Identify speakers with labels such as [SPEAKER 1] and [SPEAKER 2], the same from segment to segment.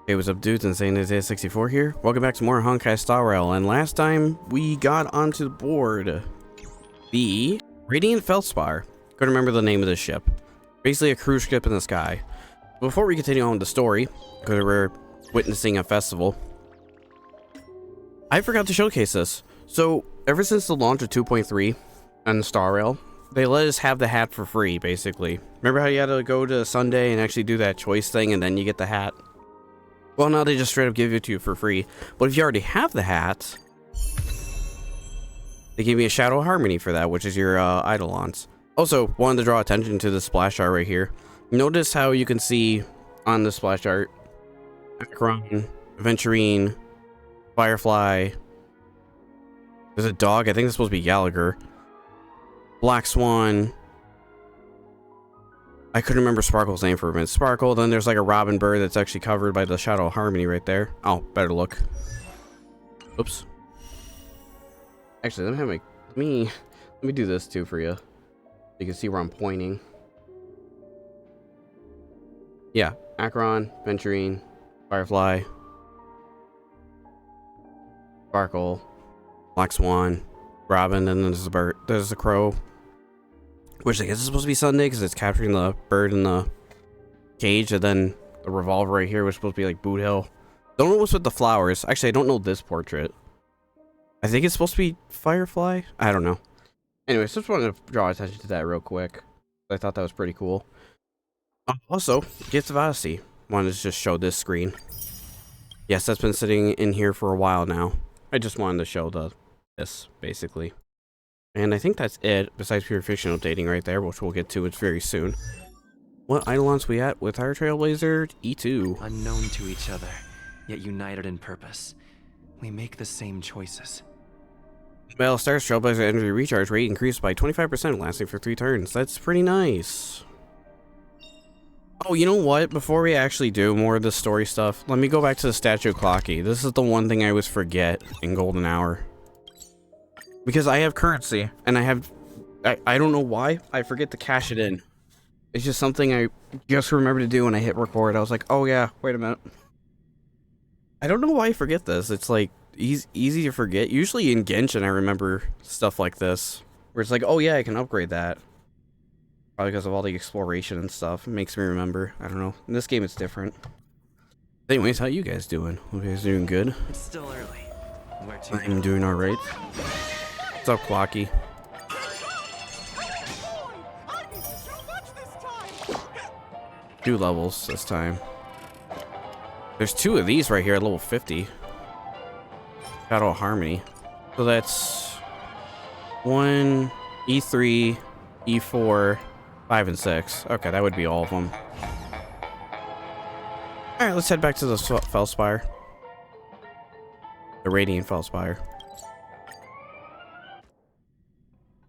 [SPEAKER 1] Hey, what's up, dudes? Insane Isaiah 64 here. Welcome back to more Honkai Star Rail. And last time we got onto the board the Radiant Feldspar. Couldn't remember the name of this ship. Basically a cruise ship in the sky. Before we continue on with the story, because we're witnessing a festival, I forgot to showcase this. So ever since the launch of 2.3 on Star Rail, they let us have the hat for free, basically. Remember how you had to go to Sunday and actually do that choice thing and then you get the hat? Well, now they just straight up give it to you for free. But if you already have the hat, they give me a Shadow Harmony for that, which is your Eidolons. Also, wanted to draw attention to the splash art right here. Notice how you can see on the splash art, Akron, Aventurine, Firefly. There's a dog. I think it's supposed to be Gallagher. Black Swan. I couldn't remember Sparkel's name for a minute. Sparkel, then there's like a robin bird that's actually covered by the Shadow Harmony right there. Oh, better look. Oops. Actually, let me do this too for you. You can see where I'm pointing. Yeah, Akron, Venturine, Firefly, Sparkle, Black Swan, Robin, and then there's a bird. There's a crow. Which I guess is supposed to be Sunday because it's capturing the bird in the cage, and then the revolver right here was supposed to be like Boot Hill. Don't know what's with the flowers. Actually, I don't know this portrait. I think it's supposed to be Firefly. I don't know. Anyways, just wanted to draw attention to that real quick. I thought that was pretty cool. Also, Gifts of Odyssey. Wanted to just show this screen. Yes, that's been sitting in here for a while now. I just wanted to show this basically. And I think that's it, besides pure fiction updating right there, which we'll get to it very soon. What Eidolons we at with our Trailblazer E2?
[SPEAKER 2] Unknown to each other, yet united in purpose. We make the same choices.
[SPEAKER 1] Well, Star's Trailblazer energy recharge rate increased by 25%, lasting for 3 turns. That's pretty nice. Oh, you know what? Before we actually do more of the story stuff, let me go back to the Statue of Clocky. This is the one thing I always forget in Golden Hour. Because I have currency, and I don't know why, I forget to cash it in. It's just something I just remember to do when I hit record. I was like, oh yeah, wait a minute. I don't know why I forget this. It's like, easy to forget. Usually in Genshin I remember stuff like this. Where it's like, oh yeah, I can upgrade that. Probably because of all the exploration and stuff. It makes me remember. I don't know. In this game it's different. Anyways, how you guys doing? You guys doing good?
[SPEAKER 2] It's still early.
[SPEAKER 1] I'm doing alright. What's up, Clocky? 2 levels this time. There's 2 of these right here at level 50. Shadow Harmony. So that's 1, E3, E4, 5, and 6. Okay, that would be all of them. Alright, let's head back to the Feldspar. The Radiant Feldspar.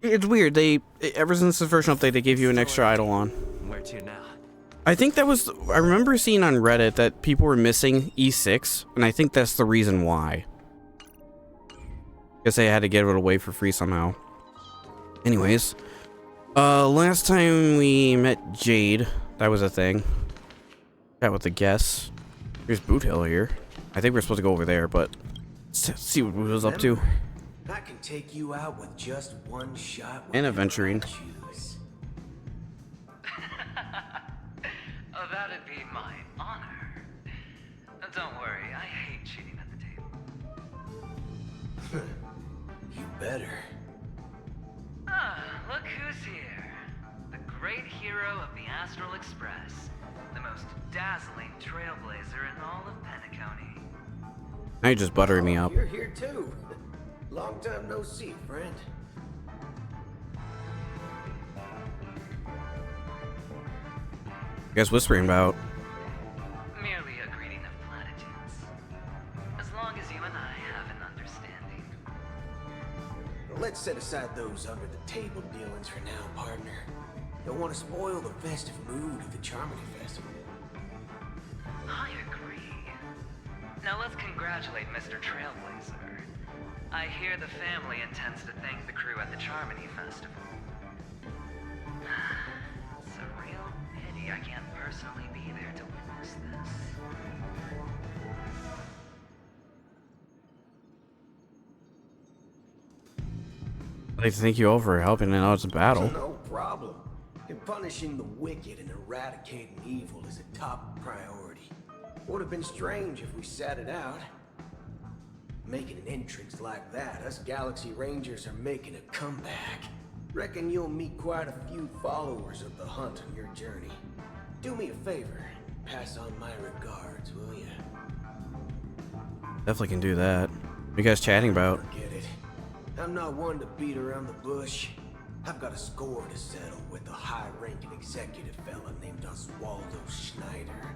[SPEAKER 1] It's weird, ever since the first update, they gave you an extra Eidolon.
[SPEAKER 2] Where to now?
[SPEAKER 1] I think that was, I remember seeing on Reddit that people were missing E6, and I think that's the reason why. Guess they had to give it away for free somehow. Anyways, last time we met Jade, that was a thing. Chat with the guests. Here's Boot Hill here. I think we're supposed to go over there, but let's see what Boot Hill's up to.
[SPEAKER 3] I can take you out with just one shot.
[SPEAKER 1] And Aventurine.
[SPEAKER 4] Oh, that'd be my honor. Don't worry, I hate cheating at the table.
[SPEAKER 3] You better.
[SPEAKER 4] Ah, look who's here. The great hero of the Astral Express. The most dazzling trailblazer in all of Penacony.
[SPEAKER 1] Now you're just buttering me up.
[SPEAKER 3] You're here too. Long time no see, friend.
[SPEAKER 1] You guys whispering about?
[SPEAKER 4] Merely a greeting of platitudes. As long as you and I have an understanding.
[SPEAKER 3] Let's set aside those under-the-table dealings for now, partner. Don't want to spoil the festive mood of the Charmony Festival.
[SPEAKER 4] I agree. Now let's congratulate Mr. Trailblazer. I hear the family intends to thank the crew at the Charmony Festival. It's a real pity I can't personally be there to witness this.
[SPEAKER 1] I'd like to thank you all for helping out in battle.
[SPEAKER 3] No problem. And punishing the wicked and eradicating evil is a top priority. Would have been strange if we sat it out. Making an entrance like that, us Galaxy Rangers are making a comeback. Reckon you'll meet quite a few followers of the hunt on your journey. Do me a favor, pass on my regards, will you?
[SPEAKER 1] Definitely can do that. What are you guys chatting about?
[SPEAKER 3] Forget it. I'm not one to beat around the bush. I've got a score to settle with a high-ranking executive fella named Oswaldo Schneider.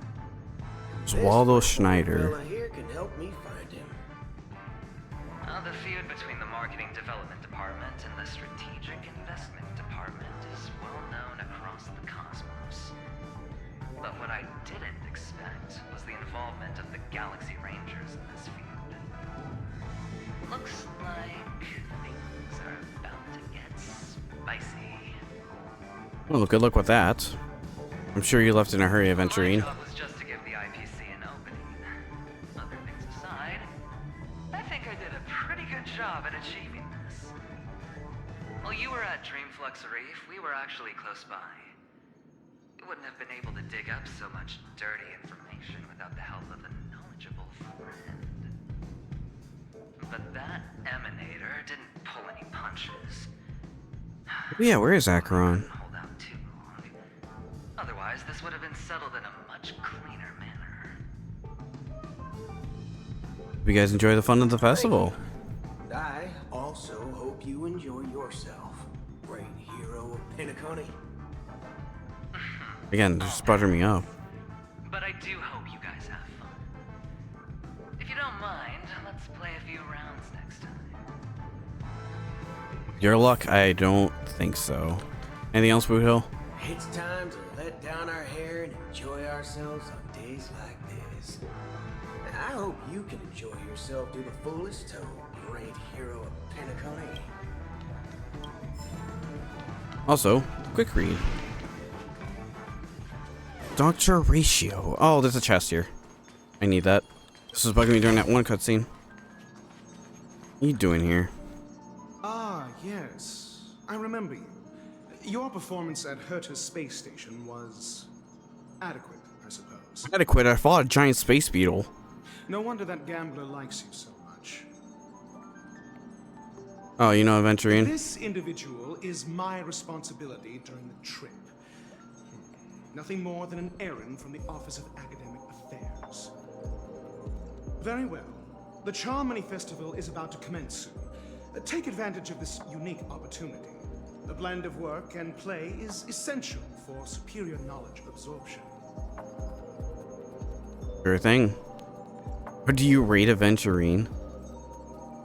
[SPEAKER 1] Oswaldo
[SPEAKER 3] This
[SPEAKER 1] Schneider.
[SPEAKER 3] fella here can help me find him.
[SPEAKER 4] The feud between the Marketing Development Department and the Strategic Investment Department is well known across the cosmos. But what I didn't expect was the involvement of the Galaxy Rangers in this feud. Looks like things are about to get spicy.
[SPEAKER 1] Well, good luck with that. I'm sure you left in a hurry, Aventurine.
[SPEAKER 4] My job was just to give the IPC an opening. Other things aside, I think I did a pretty good job at achieving this. While you were at Dreamflux Reef, we were actually close by. You wouldn't have been able to dig up so much dirty information without the help of a knowledgeable friend. But that emanator didn't pull any punches.
[SPEAKER 1] Yeah, where is Acheron?
[SPEAKER 4] Hold out too long. Otherwise, this would have been settled in a much cleaner manner.
[SPEAKER 1] You guys enjoy the fun of the festival.
[SPEAKER 3] And I also hope you enjoy yourself, great hero of Penacony.
[SPEAKER 1] Again, just butter me up.
[SPEAKER 4] But I do hope you guys have fun. If you don't mind, let's play a few rounds next time.
[SPEAKER 1] Your luck, I don't think so. Anything else, Boot Hill?
[SPEAKER 3] It's time to let down our hair and enjoy ourselves on days like this. And I hope you can enjoy yourself to the fullest, oh great hero of Penacony.
[SPEAKER 1] Also, quick read. Dr. Ratio. Oh, there's a chest here. I need that. This was bugging me during that one cutscene. What are you doing here?
[SPEAKER 5] Ah, yes. I remember you. Your performance at Herta's space station was adequate, I suppose.
[SPEAKER 1] Adequate. I fought a giant space beetle.
[SPEAKER 5] No wonder that gambler likes you so much.
[SPEAKER 1] Oh, you know, Aventurine.
[SPEAKER 5] This individual is my responsibility during the trip. Nothing more than an errand from the Office of Academic Affairs. Very well. The Charmony Festival is about to commence soon. Take advantage of this unique opportunity. The blend of work and play is essential for superior knowledge absorption.
[SPEAKER 1] Sure thing. Or do you rate Aventurine?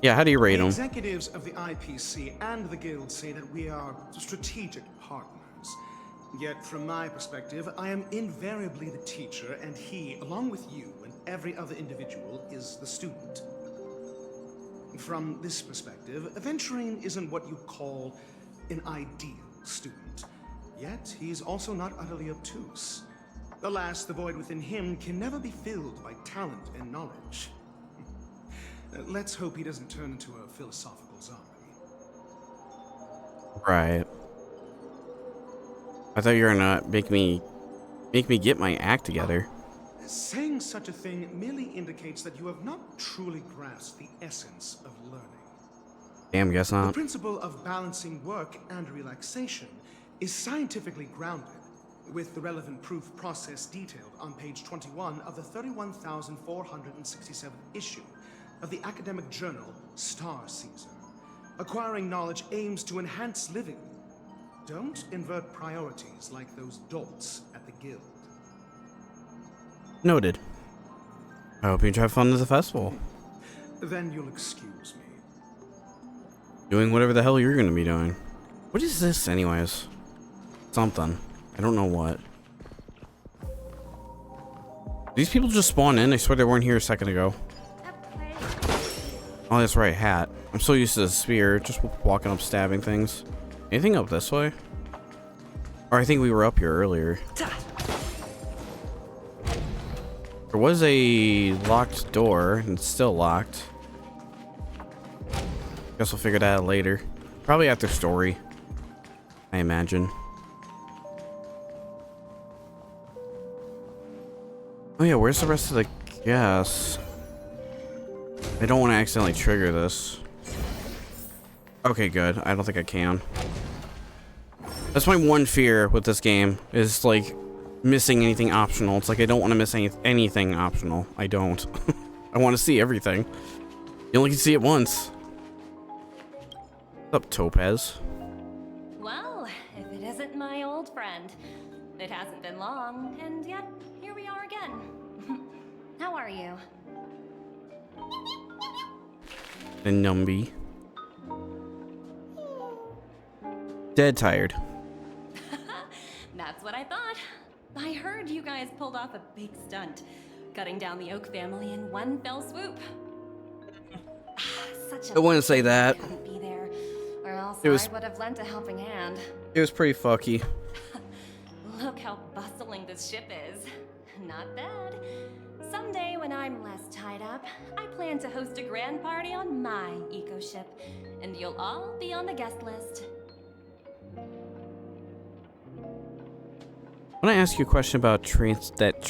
[SPEAKER 1] Yeah, how do you rate
[SPEAKER 5] The
[SPEAKER 1] him?
[SPEAKER 5] executives of the IPC and the Guild say that we are strategic partners. Yet, from my perspective, I am invariably the teacher, and he, along with you and every other individual, is the student. From this perspective, Aventurine isn't what you call an ideal student. Yet, he's also not utterly obtuse. Alas, the void within him can never be filled by talent and knowledge. Let's hope he doesn't turn into a philosophical zombie.
[SPEAKER 1] Right. I thought you were gonna make me get my act together.
[SPEAKER 5] Saying such a thing merely indicates that you have not truly grasped the essence of learning.
[SPEAKER 1] Damn, guess
[SPEAKER 5] The
[SPEAKER 1] not.
[SPEAKER 5] principle of balancing work and relaxation is scientifically grounded, with the relevant proof process detailed on page 21 of the 31,467th issue of the academic journal Star Season. Acquiring knowledge aims to enhance living. Don't invert priorities like those dolts at the Guild.
[SPEAKER 1] Noted. I hope you have fun at the festival.
[SPEAKER 5] Then you'll excuse me.
[SPEAKER 1] Doing whatever the hell you're gonna be doing. What is this, anyways? Something. I don't know what. These people just spawn in. I swear they weren't here a second ago. Oh, that's right, hat. I'm so used to the spear, just walking up stabbing things. Anything up this way? Or I think we were up here earlier. There was a locked door, and it's still locked. Guess we'll figure that out later. Probably after story, I imagine. Oh yeah, where's the rest of the gas? I don't want to accidentally trigger this. Okay, good. I don't think I can. That's my one fear with this game, is like missing anything optional. It's like I don't want to miss anything optional. I don't. I want to see everything. You only can see it once. What's up, Topaz?
[SPEAKER 6] Well, if it isn't my old friend. It hasn't been long, and yet here we are again. How are you?
[SPEAKER 1] The Numby. Dead tired.
[SPEAKER 6] That's what I thought. I heard you guys pulled off a big stunt, cutting down the Oak family in one fell swoop. Such a
[SPEAKER 1] I wouldn't say that.
[SPEAKER 6] couldn't be there, or else
[SPEAKER 1] It was-
[SPEAKER 6] I would have lent a helping hand.
[SPEAKER 1] It was pretty fucky.
[SPEAKER 6] Look how bustling this ship is. Not bad. Someday when I'm less tied up, I plan to host a grand party on my eco ship, and you'll all be on the guest list.
[SPEAKER 1] I want to ask you a question about transform.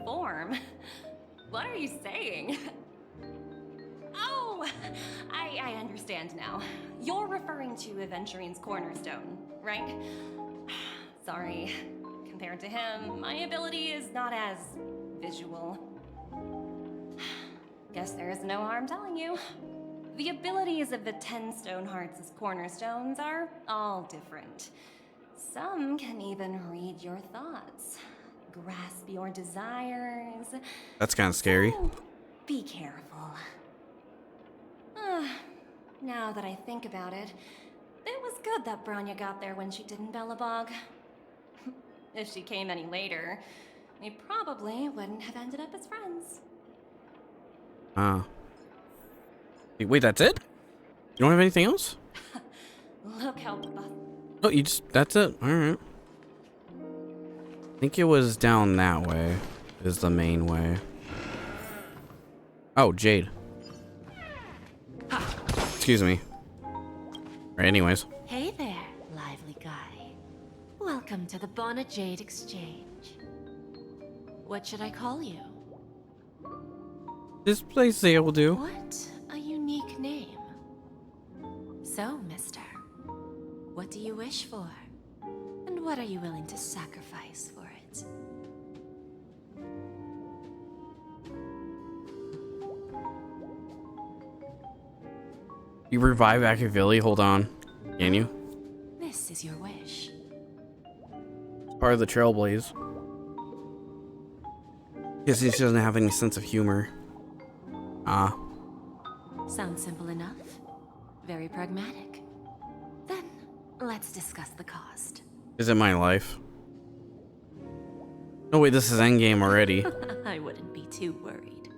[SPEAKER 6] Transform? What are you saying? Oh, I understand now. You're referring to Aventurine's cornerstone, right? Sorry. Compared to him, my ability is not as visual. Guess there's no harm telling you. The abilities of the 10 Stonehearts' cornerstones are all different. Some can even read your thoughts, grasp your desires.
[SPEAKER 1] That's kind of scary.
[SPEAKER 6] So, be careful. Now that I think about it, it was good that Branya got there when she did in Bellabog. If she came any later, we probably wouldn't have ended up as friends.
[SPEAKER 1] Wait, that's it? You don't have anything else?
[SPEAKER 6] Look how
[SPEAKER 1] Oh, you just, that's it. Alright. I think it was down that way, is the main way. Oh, Jade. Excuse me. Right, anyways.
[SPEAKER 7] Hey there, lively guy. Welcome to the Bona Jade Exchange. What should I call you?
[SPEAKER 1] This place they will do.
[SPEAKER 7] What a unique name. So, mister, what do you wish for? And what are you willing to sacrifice for it?
[SPEAKER 1] You revive Machiavelli? Hold on. Can you?
[SPEAKER 7] This is your wish.
[SPEAKER 1] Part of the Trailblaze. Guess he doesn't have any sense of humor.
[SPEAKER 7] Sounds simple enough. Very pragmatic. Then, let's discuss the cost.
[SPEAKER 1] Is it my life? Oh wait, this is endgame already.
[SPEAKER 7] I wouldn't be too worried.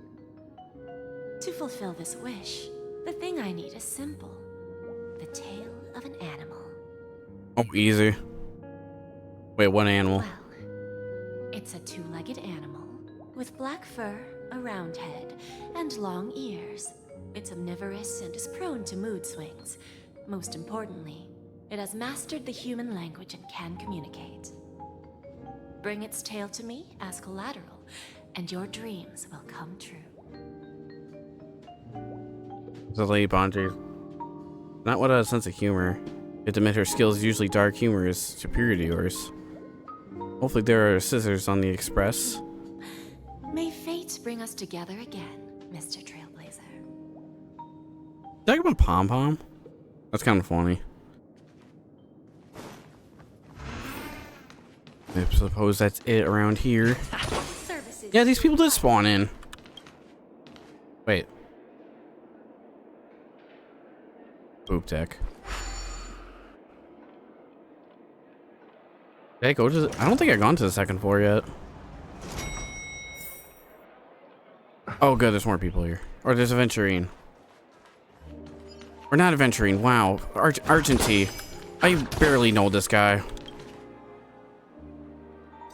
[SPEAKER 7] To fulfill this wish, the thing I need is simple. The tail of an animal.
[SPEAKER 1] Oh, easy. Wait, what animal?
[SPEAKER 7] Well, it's a two-legged animal with black fur, a round head, and long ears. It's omnivorous and is prone to mood swings. Most importantly, it has mastered the human language and can communicate. Bring its tail to me as collateral, and your dreams will come true.
[SPEAKER 1] The Lady Bonte. Not what a sense of humor. Yet to admit her skills, usually dark humor, is superior to yours. Hopefully there are scissors on the express.
[SPEAKER 7] May fate bring us together again, Mr. Trailblazer.
[SPEAKER 1] Talk about Pom Pom? That's kind of funny. I suppose that's it around here.
[SPEAKER 7] Services.
[SPEAKER 1] Yeah, these people did spawn in. Wait. Boop tech. Did I go to the, I don't think I've gone to the second floor yet. Oh good, there's more people here. Or there's Aventurine. Or not Aventurine, wow. Argentine. I barely know this guy.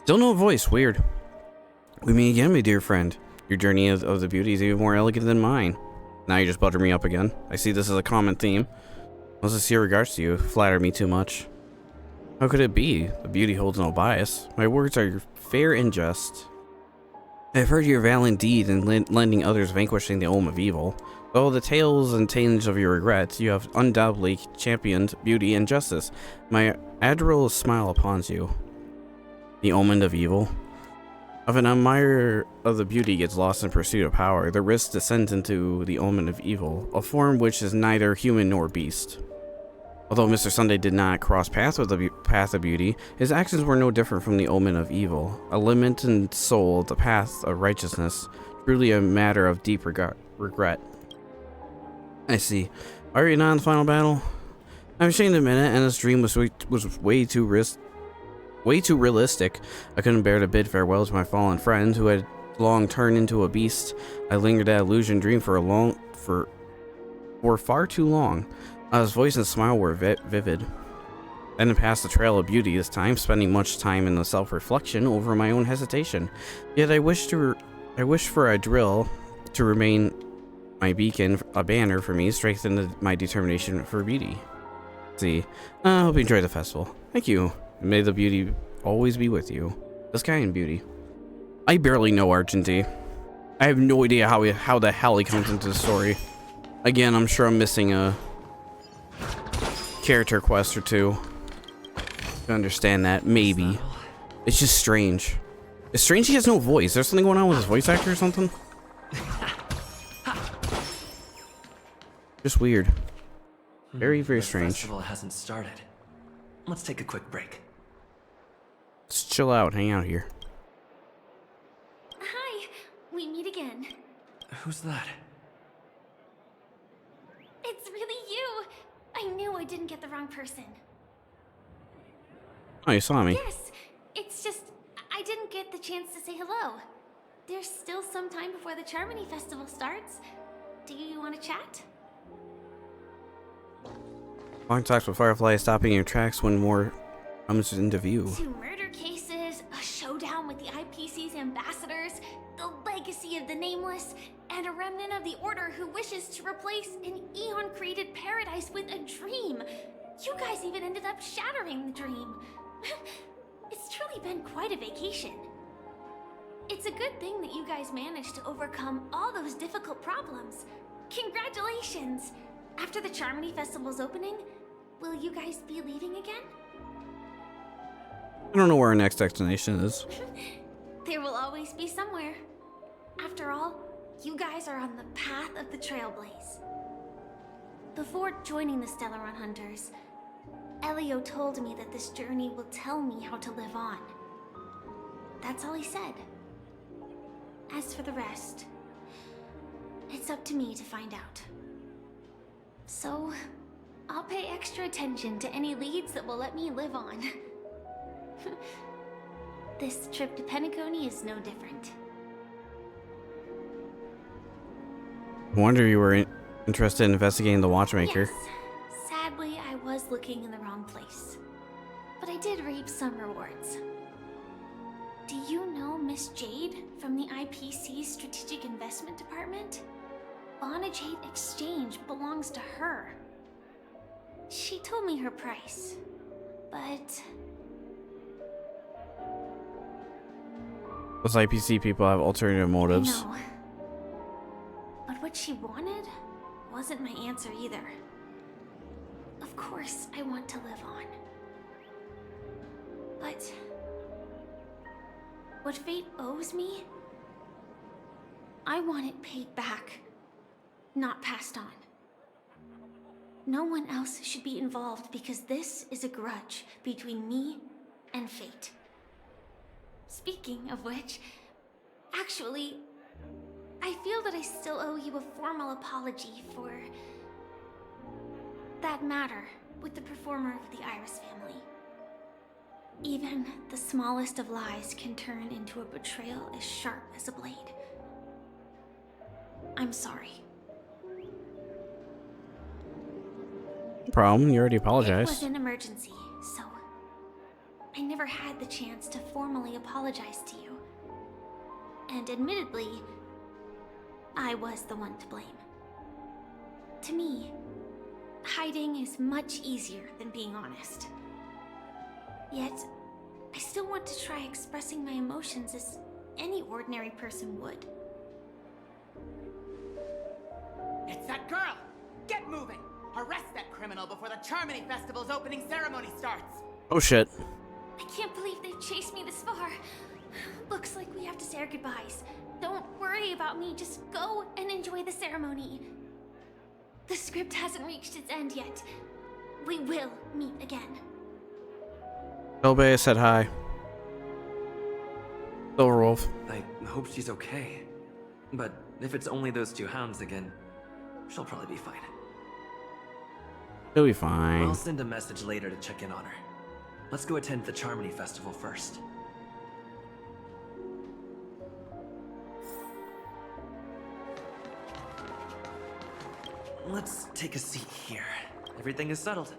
[SPEAKER 1] Still no voice, weird. We meet again, my dear friend. Your journey of the beauty is even more elegant than mine. Now you just butter me up again. I see this as a common theme. Most sincere regards to you flatter me too much. How could it be? The beauty holds no bias. My words are fair and just. I have heard your valiant deed in lending others vanquishing the omen of evil. Though the tales and tinge of your regrets, you have undoubtedly championed beauty and justice. My admirable smile upon you. The omen of evil. If an admirer of the beauty gets lost in pursuit of power, the risk descends into the omen of evil, a form which is neither human nor beast. Although Mr. Sunday did not cross paths with the path of beauty, his actions were no different from the omen of evil, a limited soul of the path of righteousness, truly a matter of deep regret. I see. Are you not in the final battle? I'm ashamed to admit it, and this dream was way too realistic. I couldn't bear to bid farewell to my fallen friend, who had long turned into a beast. I lingered at illusion dream for far too long. His voice and smile were vivid. Then I passed the trail of beauty this time, spending much time in the self-reflection over my own hesitation. Yet I wished for a drill to remain my beacon, a banner for me, strengthened my determination for beauty. See, I hope you enjoy the festival. Thank you. May the beauty always be with you. This kind beauty. I barely know Argenty. I have no idea how the hell he comes into the story. Again, I'm sure I'm missing a character quest or two to understand that. Maybe. It's just strange. It's strange he has no voice. There's something going on with his voice actor or something. Just weird. Very, very strange.
[SPEAKER 2] The festival hasn't started. Let's take a quick break.
[SPEAKER 1] Let's chill out, hang out here.
[SPEAKER 7] Hi, we meet again.
[SPEAKER 2] Who's that?
[SPEAKER 7] It's really you. I knew I didn't get the wrong person.
[SPEAKER 1] Oh, you saw me.
[SPEAKER 7] Yes, it's just I didn't get the chance to say hello. There's still some time before the Charmony Festival starts. Do you want to chat?
[SPEAKER 1] Long talks with Firefly stopping your tracks when more comes into view.
[SPEAKER 7] 2 murder cases, a showdown with the IPC's ambassadors, the legacy of the Nameless, and a remnant of the Order who wishes to replace an Eon-created paradise with a dream. You guys even ended up shattering the dream. It's truly been quite a vacation. It's a good thing that you guys managed to overcome all those difficult problems. Congratulations! After the Charmony Festival's opening, will you guys be leaving again?
[SPEAKER 1] I don't know where our next destination is.
[SPEAKER 7] There will always be somewhere. After all, you guys are on the path of the Trailblaze. Before joining the Stellaron Hunters, Elio told me that this journey will tell me how to live on. That's all he said. As for the rest, it's up to me to find out. So, I'll pay extra attention to any leads that will let me live on. This trip to Penacony is no different.
[SPEAKER 1] I wonder you were interested in investigating the Watchmaker.
[SPEAKER 7] Yes. Sadly, I was looking in the wrong place. But I did reap some rewards. Do you know Miss Jade from the IPC's Strategic Investment Department? Bonajade Exchange belongs to her. She told me her price, but...
[SPEAKER 1] Those IPC people have alternative motives.
[SPEAKER 7] I know. But what she wanted wasn't my answer either. Of course, I want to live on. But... what fate owes me, I want it paid back, not passed on. No one else should be involved because this is a grudge between me and fate. Speaking of which, actually, I feel that I still owe you a formal apology for that matter with the performer of the Iris family. Even the smallest of lies can turn into a betrayal as sharp as a blade. I'm sorry.
[SPEAKER 1] No problem, you already
[SPEAKER 7] It
[SPEAKER 1] apologized.
[SPEAKER 7] was an emergency, so I never had the chance to formally apologize to you. And admittedly, I was the one to blame. To me,
[SPEAKER 8] hiding is much easier than being honest. Yet, I still want to try expressing my emotions as any ordinary person would.
[SPEAKER 9] It's that girl! Get moving! Arrest that criminal before the Charmony Festival's opening ceremony starts!
[SPEAKER 1] Oh shit.
[SPEAKER 8] I can't believe they've chased me this far. Looks like we have to say our goodbyes. Don't worry about me, just go and enjoy the ceremony. The script hasn't reached its end yet. We will meet again.
[SPEAKER 1] Elbey said hi. Silverwolf.
[SPEAKER 2] I hope she's okay. But if it's only those two hounds again, she'll probably be fine.
[SPEAKER 1] He'll be fine.
[SPEAKER 2] I'll send a message later to check in on her. Let's go attend the Charmony Festival first. Let's take a seat here. Everything is settled.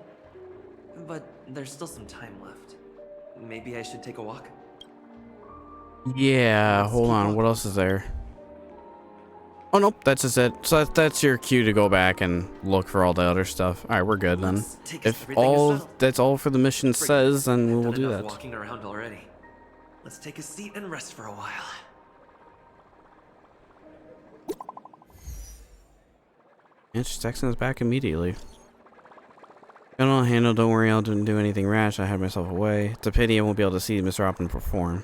[SPEAKER 2] But there's still some time left. Maybe I should take a walk?
[SPEAKER 1] Yeah, hold on. What else is there? Oh, nope. That's just it. So that's your cue to go back and look for all the other stuff. All right, we're good then. If that's all for the mission says, then we will do that.
[SPEAKER 2] Walking around already. Let's take a seat and rest for a while.
[SPEAKER 1] And she's texting us back immediately. Gun on handle, don't worry, I didn't do anything rash. I had myself away. It's a pity I won't be able to see Mr. Robin perform.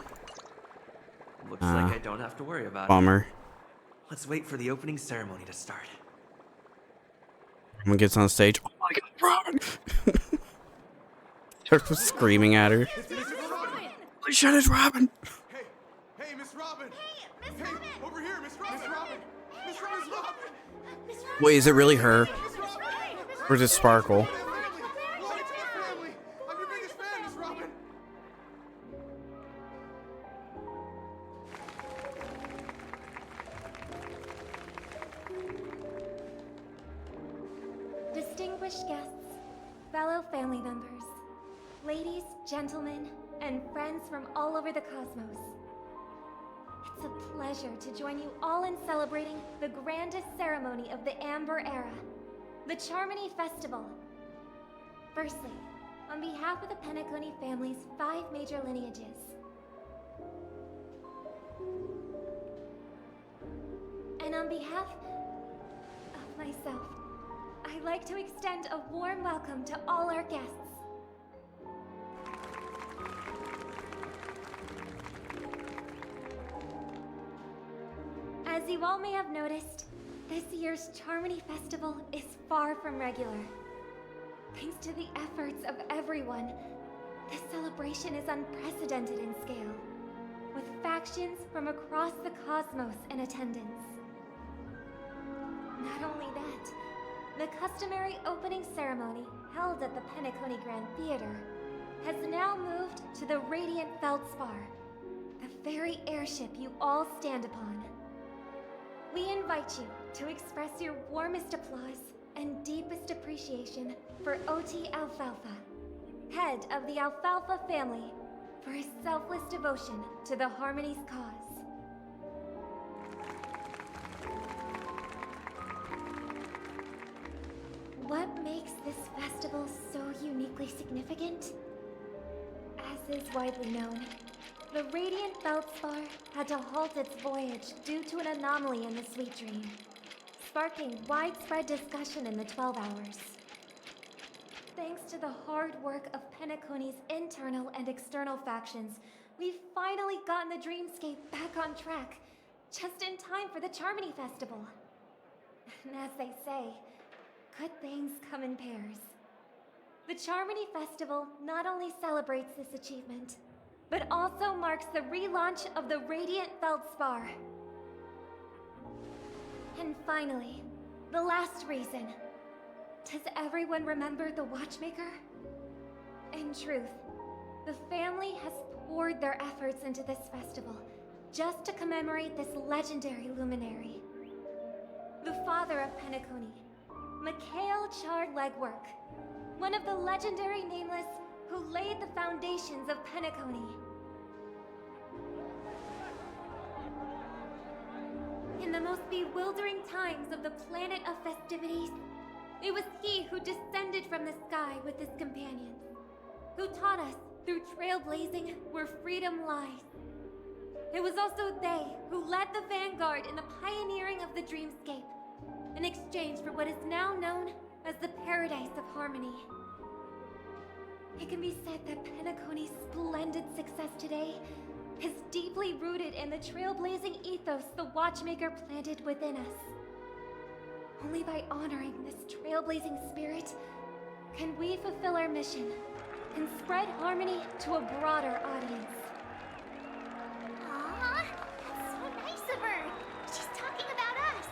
[SPEAKER 2] Looks like I don't have to worry about it.
[SPEAKER 1] Bummer.
[SPEAKER 2] Let's wait for the opening ceremony to start.
[SPEAKER 1] Someone gets on stage. Oh my god, Robin! Starts screaming at her. Holy shit, it's Robin!
[SPEAKER 10] Hey, Miss Robin! Hey, over here, Miss Robin! Miss Robin! Miss Robin!
[SPEAKER 1] Wait, is it really her? Or is it Sparkle?
[SPEAKER 10] I'm your biggest fan, Miss Robin!
[SPEAKER 6] Distinguished guests, fellow family members, ladies, gentlemen, and friends from all over the cosmos. It's a pleasure to join you all in celebrating the grandest ceremony of the Amber Era, the Charmony Festival. Firstly, on behalf of the Penacony family's 5 major lineages, and on behalf of myself, I'd like to extend a warm welcome to all our guests. As you all may have noticed, this year's Charmony Festival is far from regular. Thanks to the efforts of everyone, this celebration is unprecedented in scale, with factions from across the cosmos in attendance. Not only that, the customary opening ceremony held at the Penacony Grand Theater has now moved to the Radiant Feldspar, the very airship you all stand upon. We invite you to express your warmest applause and deepest appreciation for OT Alfalfa, head of the Alfalfa family, for his selfless devotion to the Harmony's cause. What makes this festival so uniquely significant? As is widely known, the Radiant Feldspar had to halt its voyage due to an anomaly in the Sweet Dream, sparking widespread discussion in the 12 hours. Thanks to the hard work of Penacony's internal and external factions, we've finally gotten the dreamscape back on track, just in time for the Charmony Festival. And as they say, good things come in pairs. The Charmony Festival not only celebrates this achievement, but also marks the relaunch of the Radiant Feldspar. And finally, the last reason. Does everyone remember the Watchmaker? In truth, the family has poured their efforts into this festival just to commemorate this legendary luminary. The father of Penacony, Mikhail Chard Legwork, one of the legendary Nameless who laid the foundations of Penacony. In the most bewildering times of the planet of festivities,
[SPEAKER 8] It was he who descended from the sky with his companions, who taught us through trailblazing where freedom lies. It was also they who led the vanguard in the pioneering of the dreamscape, in exchange for what is now known as the Paradise of Harmony. It can be said that Penacony's splendid success today is deeply rooted in the trailblazing ethos the Watchmaker planted within us. Only by honoring this trailblazing spirit can we fulfill our mission and spread harmony to a broader audience.
[SPEAKER 11] Aw, that's so nice of her. She's talking about us.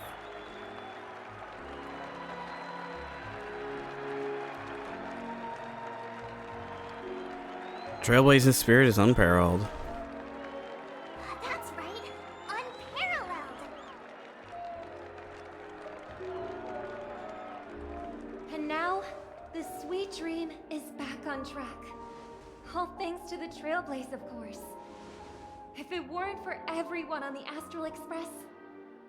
[SPEAKER 1] Trailblazing spirit is unparalleled.
[SPEAKER 11] That's right. Unparalleled.
[SPEAKER 8] And now, the sweet dream is back on track. All thanks to the Trailblaze, of course. If it weren't for everyone on the Astral Express,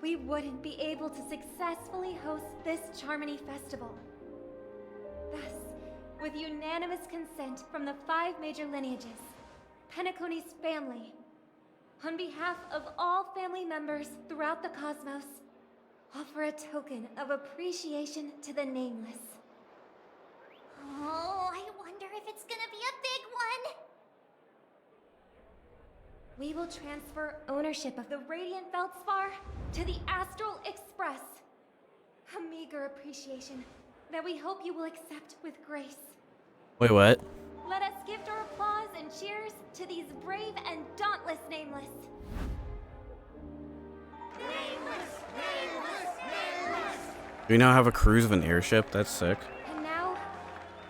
[SPEAKER 8] we wouldn't be able to successfully host this Charmony Festival. Thus, with unanimous consent from the 5 major lineages, Penacony's family, on behalf of all family members throughout the cosmos, offer a token of appreciation to the Nameless.
[SPEAKER 11] Oh, I wonder if it's gonna be a big one.
[SPEAKER 8] We will transfer ownership of the Radiant Feldspar to the Astral Express. A meager appreciation that we hope you will accept with grace.
[SPEAKER 1] Wait, what?
[SPEAKER 8] Let us gift our applause and cheers to these brave and dauntless Nameless.
[SPEAKER 1] Do we now have a cruise of an airship? That's sick.
[SPEAKER 8] And now,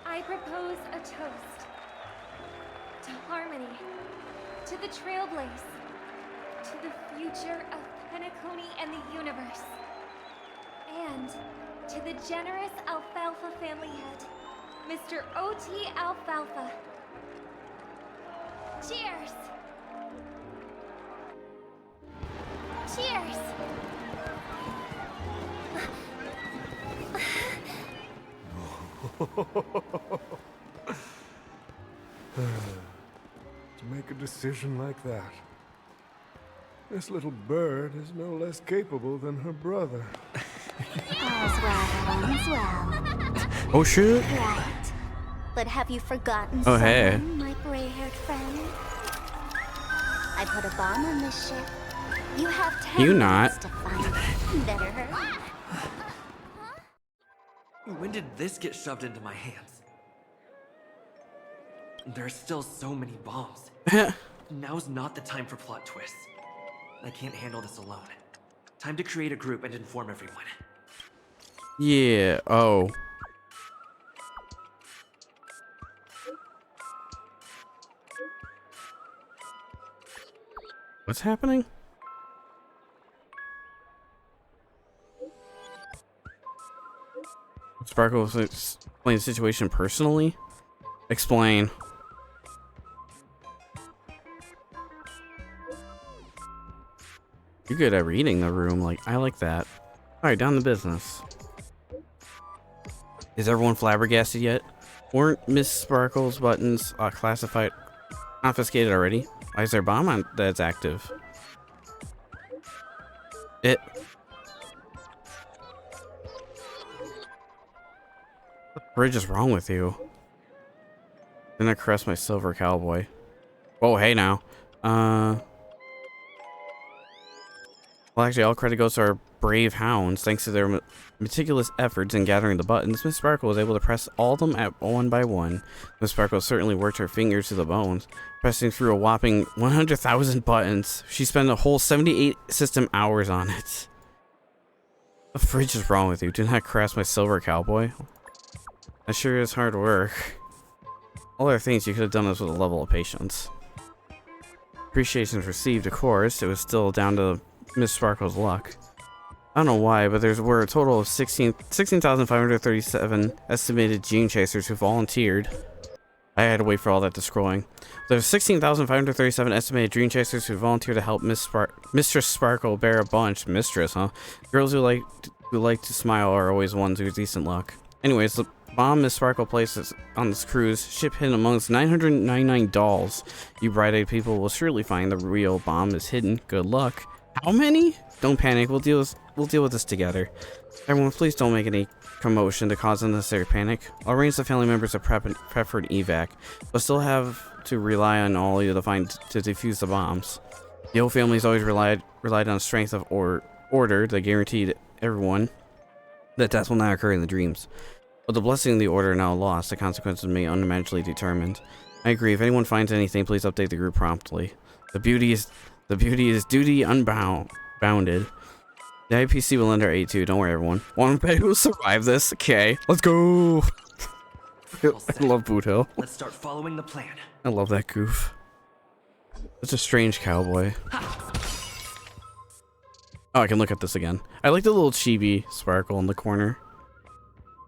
[SPEAKER 8] I propose a toast. To harmony, to the Trailblaze, to the future of Penacony and the universe, and to the generous Alfalfa family head, Mr. O.T. Alfalfa. Cheers! Cheers!
[SPEAKER 10] To make a decision like that. This little bird is no less capable than her brother.
[SPEAKER 11] All's well, all's well.
[SPEAKER 1] Oh shit.
[SPEAKER 11] Right. But have you forgotten
[SPEAKER 1] Oh, hey.
[SPEAKER 11] someone, my gray-haired friend? I put a bomb on this ship. You have 10
[SPEAKER 1] You
[SPEAKER 11] minutes
[SPEAKER 1] not.
[SPEAKER 11] to find it. Better hurry.
[SPEAKER 2] When did this get shoved into my hands? There are still so many bombs. Now's not the time for plot twists. I can't handle this alone. Time to create a group and inform everyone.
[SPEAKER 1] Yeah. Oh. What's happening? Sparkel was explaining the situation personally. Explain. You're good at reading the room. Like, I like that. Alright, down to business. Is everyone flabbergasted yet? Weren't Miss Sparkle's buttons classified, confiscated already? Why is there a bomb on that's active? What the bridge is wrong with you? Then I caress my silver cowboy. Oh, hey now. Well, actually, all credit goes to our brave hounds. Thanks to their meticulous efforts in gathering the buttons, Miss Sparkle was able to press all of them at one by one. Miss Sparkle certainly worked her fingers to the bones, pressing through a whopping 100,000 buttons. She spent a whole 78 system hours on it. What the fridge is wrong with you? Did not caress my silver cowboy? That sure is hard work. All other things, you could have done this with a level of patience. Appreciations received, of course. It was still down to Miss Sparkle's luck. I don't know why, but there were a total of 16,537 estimated gene chasers who volunteered. I had to wait for all that to scrolling. There's 16,537 estimated dream chasers who volunteered to help Mistress Sparkle bear a bunch. Mistress, huh? Girls who like to smile are always ones with decent luck. Anyways, the bomb Miss Sparkle places on this cruise ship hidden amongst 999 dolls. You bright-eyed people will surely find the real bomb is hidden. Good luck. How many? Don't panic. We'll deal with this together. Everyone, please don't make any commotion to cause unnecessary panic. I'll arrange the family members to prep for an evac, but still have to rely on all of you to defuse the bombs. The whole family's always relied on strength of order that guaranteed everyone that death will not occur in the dreams. But the blessing of the order now lost, the consequences may unimaginably determined. I agree. If anyone finds anything, please update the group promptly. The beauty is duty unbounded. The IPC will lend our aid too. Don't worry, everyone. One bet who will survive this. Okay, let's go. I love Boot Hill.
[SPEAKER 2] Let's start following the plan.
[SPEAKER 1] I love that goof. Such a strange cowboy. Oh, I can look at this again. I like the little chibi Sparkle in the corner.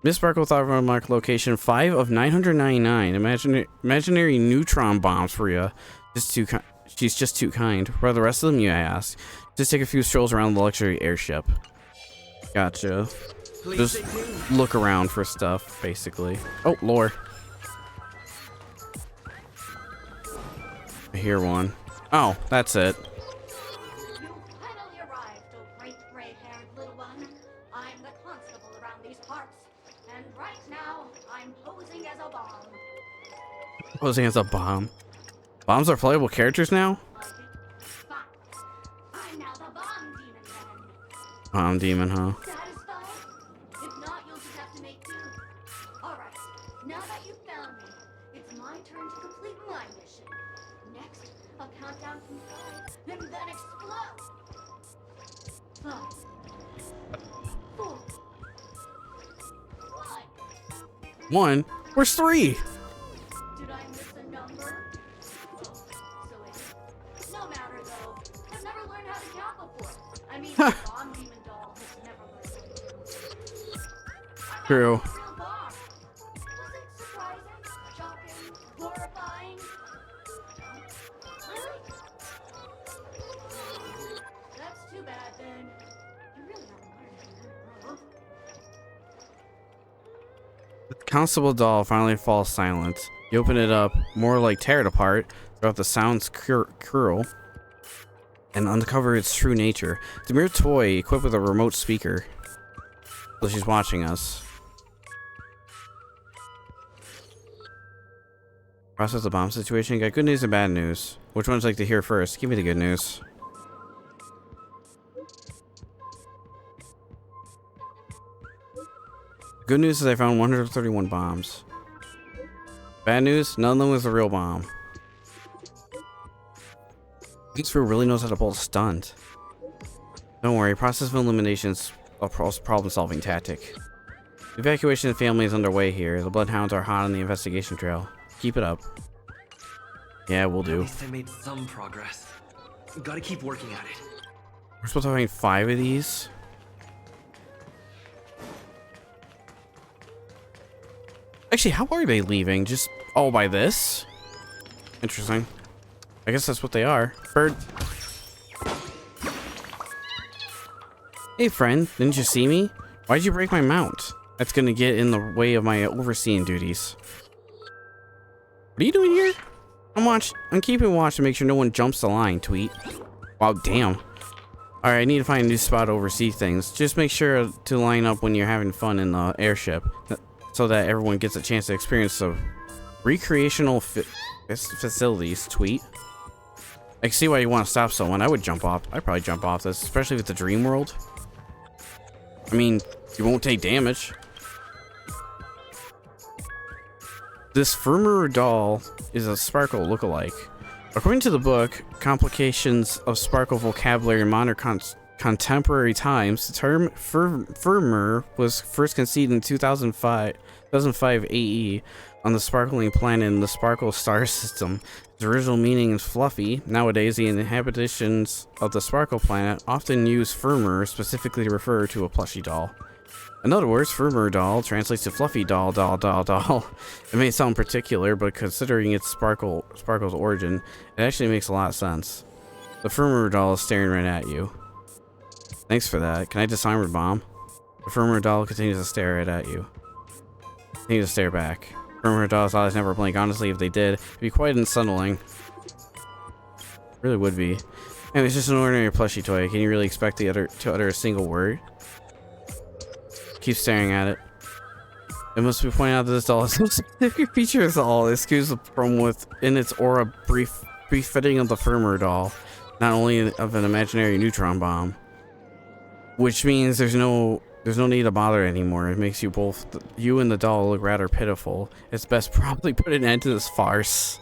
[SPEAKER 1] Miss Sparkle thought of unmarked location 5 of 999. Imaginary neutron bombs for you. She's just too kind. What are the rest of them, you ask? Just take a few strolls around the luxury airship. Gotcha. Just look around for stuff, basically. Oh, lore. I hear one. Oh, that's it.
[SPEAKER 11] You finally arrived, oh great gray-haired little one. I'm the constable around these parts, and right now I'm posing as a bomb.
[SPEAKER 1] Posing as a bomb. Bombs are playable characters now?
[SPEAKER 11] Fine. I'm now the bomb demon then.
[SPEAKER 1] Bomb demon, huh?
[SPEAKER 11] Satisfied? If not, you'll just have to make do. Alright, now that you've found me, it's my turn to complete my mission. Next, I'll count down from 5, and then explode. 5, 4,
[SPEAKER 1] 1? Where's 3?
[SPEAKER 11] Did I miss a number? Oh, so it is. No matter though. I've never learned how to count before. I mean, the bomb demon doll has never learned to.
[SPEAKER 1] True.
[SPEAKER 11] Real bomb. Was it surprising, shocking, horrifying? Really? That's too bad then. You really haven't learned.
[SPEAKER 1] The Constable doll finally falls silent. You open it up, more like tear it apart, throughout the sounds cruel, and uncover its true nature. It's a mere toy equipped with a remote speaker. So she's watching us. Process the bomb situation. Got good news and bad news. Which one would you like to hear first? Give me the good news. Good news is I found 131 bombs. Bad news, none of them was a real bomb. This fool really knows how to pull a stunt. Don't worry, process of elimination's a problem-solving tactic. Evacuation of the family is underway here. The bloodhounds are hot on the investigation trail. Keep it up. Yeah, we'll do.
[SPEAKER 2] At least I made some progress. Gotta keep working at it.
[SPEAKER 1] We're supposed to find 5 of these. Actually, how are they leaving? Just all by this? Interesting. I guess that's what they are. Bird. Hey friend, didn't you see me? Why'd you break my mount? That's gonna get in the way of my overseeing duties. What are you doing here? I'm keeping watch to make sure no one jumps the line, tweet. Wow, damn. Alright, I need to find a new spot to oversee things. Just make sure to line up when you're having fun in the airship, so that everyone gets a chance to experience the recreational facilities, tweet. I can see why you want to stop someone. I would jump off. I'd probably jump off this, especially with the dream world. I mean, you won't take damage. This Farwell doll is a Sparkle lookalike. According to the book, Complications of Sparkle Vocabulary in Modern Contemporary Times, the term Farwell was first conceived in 2005 AE on the sparkling planet in the Sparkle star system. Its original meaning is fluffy. Nowadays, the inhabitants of the Sparkle planet often use Farwell specifically to refer to a plushy doll. In other words, Farwell doll translates to fluffy doll. It may sound particular, but considering its Sparkle's origin, it actually makes a lot of sense. The Farwell doll is staring right at you. Thanks for that. Can I disarm the bomb? The Farwell doll continues to stare right at you. They need to stare back. Remember, dogs' eyes never blink. Honestly, if they did, it'd be quite unsettling. Really would be. And it's just an ordinary plushie toy. Can you really expect the other to utter a single word? Keep staring at it. It must be pointed out that this doll is no significant feature of all. Excuse from within its aura befitting of the firmer doll, not only of an imaginary neutron bomb. Which means there's no need to bother anymore. It makes you both, you and the doll, look rather pitiful. It's best probably put an end to this farce.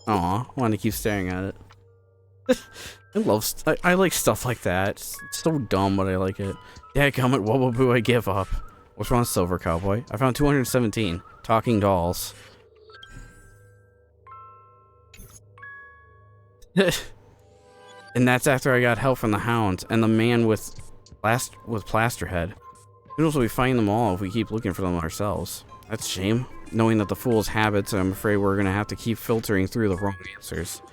[SPEAKER 1] Aw, I want to keep staring at it. I like stuff like that. It's so dumb, but I like it. Dadgummit, wobble-boo, I give up. What's wrong with Silver Cowboy? I found 217 talking dolls. And that's after I got help from the hounds and the man with Plasterhead. Who knows, we'll find them all if we keep looking for them ourselves. That's a shame. Knowing that the fool's habits, I'm afraid we're gonna have to keep filtering through the wrong answers.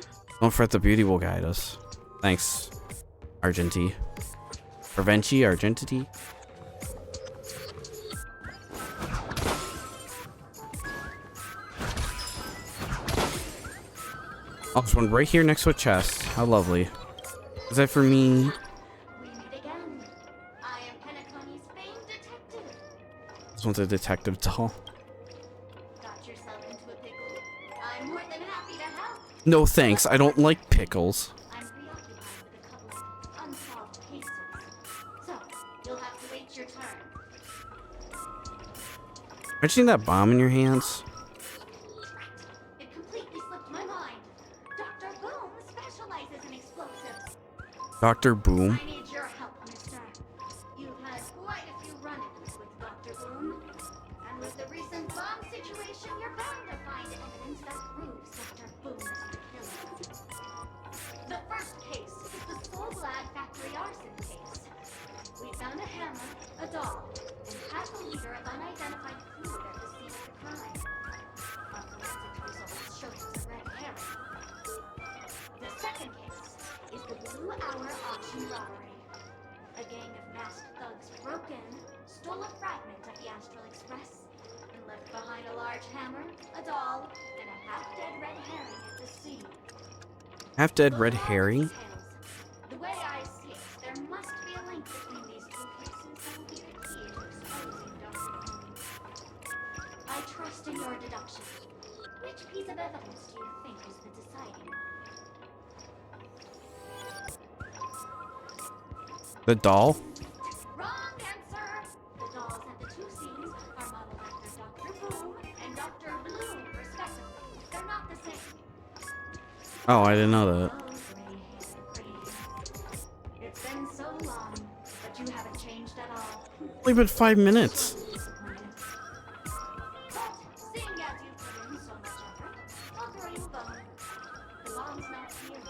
[SPEAKER 1] Don't fret, the beauty will guide us. Thanks, Argenti. Argenti? Oh, there's one right here next to a chest. How lovely. Is that for me?
[SPEAKER 11] We meet again. I am Penacony's famed detective.
[SPEAKER 1] This one's a detective doll.
[SPEAKER 11] Got yourself into a pickle? I'm more than happy to help.
[SPEAKER 1] No thanks, I don't like pickles.
[SPEAKER 11] I'm preoccupied with a couple of unsolved cases. So, you'll have to wait your turn.
[SPEAKER 1] Imagine that bomb in your hands.
[SPEAKER 11] It completely slipped my mind. Dr. Boom specializes in explosives.
[SPEAKER 1] Dr. Boom.
[SPEAKER 11] I need your help, mister. You've had quite a few run-ins with Dr. Boom. And with the recent bomb situation, you're bound to find evidence that proves Dr. Boom is the killer. The first case is the Soulglad factory arson case. We found a hammer, a doll, and half a liter of unidentified fluid at the scene of the crime. Our forensic results showed it was a red herring. The second case is the Blue Hour auction robbery. A gang of masked thugs broke in, stole a fragment of the Astral Express, and left behind a large hammer, a doll, and a half-dead red herring at the scene.
[SPEAKER 1] Half-dead red herring?
[SPEAKER 11] The way I see it, there must be a link between these two cases that will be the key to exposing Dr. Boom. I trust in your deduction. Which piece of evidence do you think is the deciding?
[SPEAKER 1] The doll?
[SPEAKER 11] Wrong answer! The dolls at the two scenes are modeled after Dr. Boom and Dr. Bloom, respectively. They're not the same.
[SPEAKER 1] Oh, I didn't know that.
[SPEAKER 11] Oh, gray hair. It's been so long, but you haven't changed at all.
[SPEAKER 1] Only been 5 minutes.
[SPEAKER 11] Disappointed. But seeing as you've put in so much effort, I'll throw you a bone. The bomb's not here.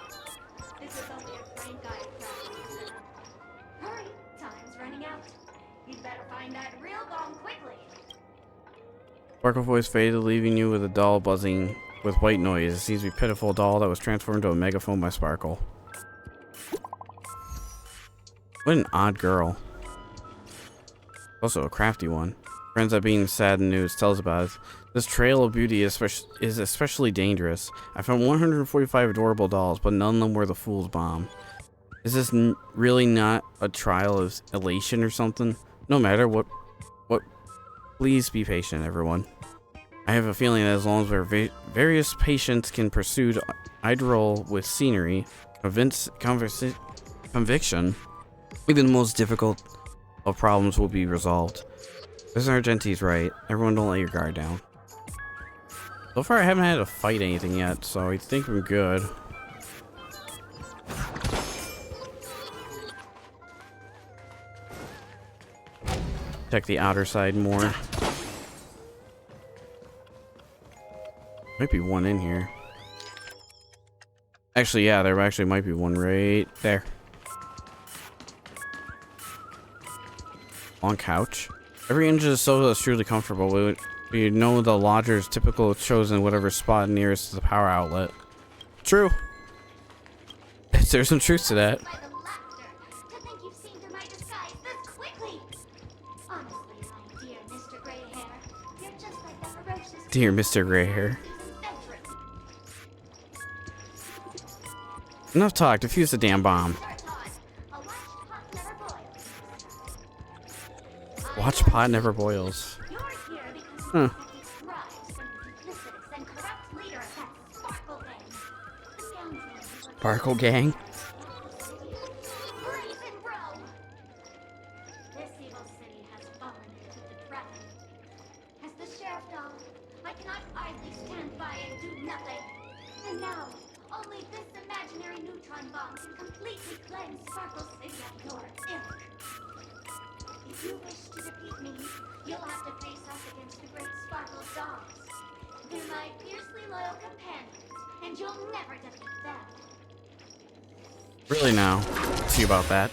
[SPEAKER 11] This is only a prank I've practiced. Hurry, time's running out. You'd better find that real bomb quickly.
[SPEAKER 1] Sparkle voice faded, leaving you with a doll buzzing with white noise. It seems to be a pitiful doll that was transformed into a megaphone by Sparkle. What an odd girl. Also a crafty one. Friends that being sad and news tells about it. This trail of beauty is especially dangerous. I found 145 adorable dolls, but none of them were the fool's bomb. Is this really not a trial of elation or something? No matter what, please be patient, everyone. I have a feeling that as long as our various patients can pursue ideal with scenery, conviction, even the most difficult of problems will be resolved. Mr. Argenti's right. Everyone don't let your guard down. So far I haven't had to fight anything yet, so I think I'm good. Check the outer side more. Might be one in here. Actually, yeah, there actually might be one right there. On couch. Every inch of the sofa is truly comfortable. You know the lodger's typical chosen whatever spot nearest to the power outlet. True. There's some truth to that.
[SPEAKER 11] By the laughter, to think you've seen through my disguise this quickly. Honestly, my dear Mr. Greyhair, You're just like the ferocious
[SPEAKER 1] Dear Mr. Gray Hair.
[SPEAKER 11] Susan bedroom.
[SPEAKER 1] Enough talk, defuse the damn bomb.
[SPEAKER 11] Start on. A watch pot never boils.
[SPEAKER 1] Watch pot never boils.
[SPEAKER 11] You're here because
[SPEAKER 1] Huh.
[SPEAKER 11] you protect these scribes from the duplicitous and corrupt leader of that Sparkel gang. The scoundrel is what
[SPEAKER 1] Sparkle gang?
[SPEAKER 11] Brazen bro! This evil city has fallen into depravity. As the sheriff doll, I cannot idly stand by and do nothing. And now, only this imaginary neutron bomb can completely cleanse Sparkle City of your ilk. If you wish to defeat me, you'll have to face off against the great Sparkle dogs. They're my fiercely loyal companions, and you'll never defeat them.
[SPEAKER 1] Really now? See about that.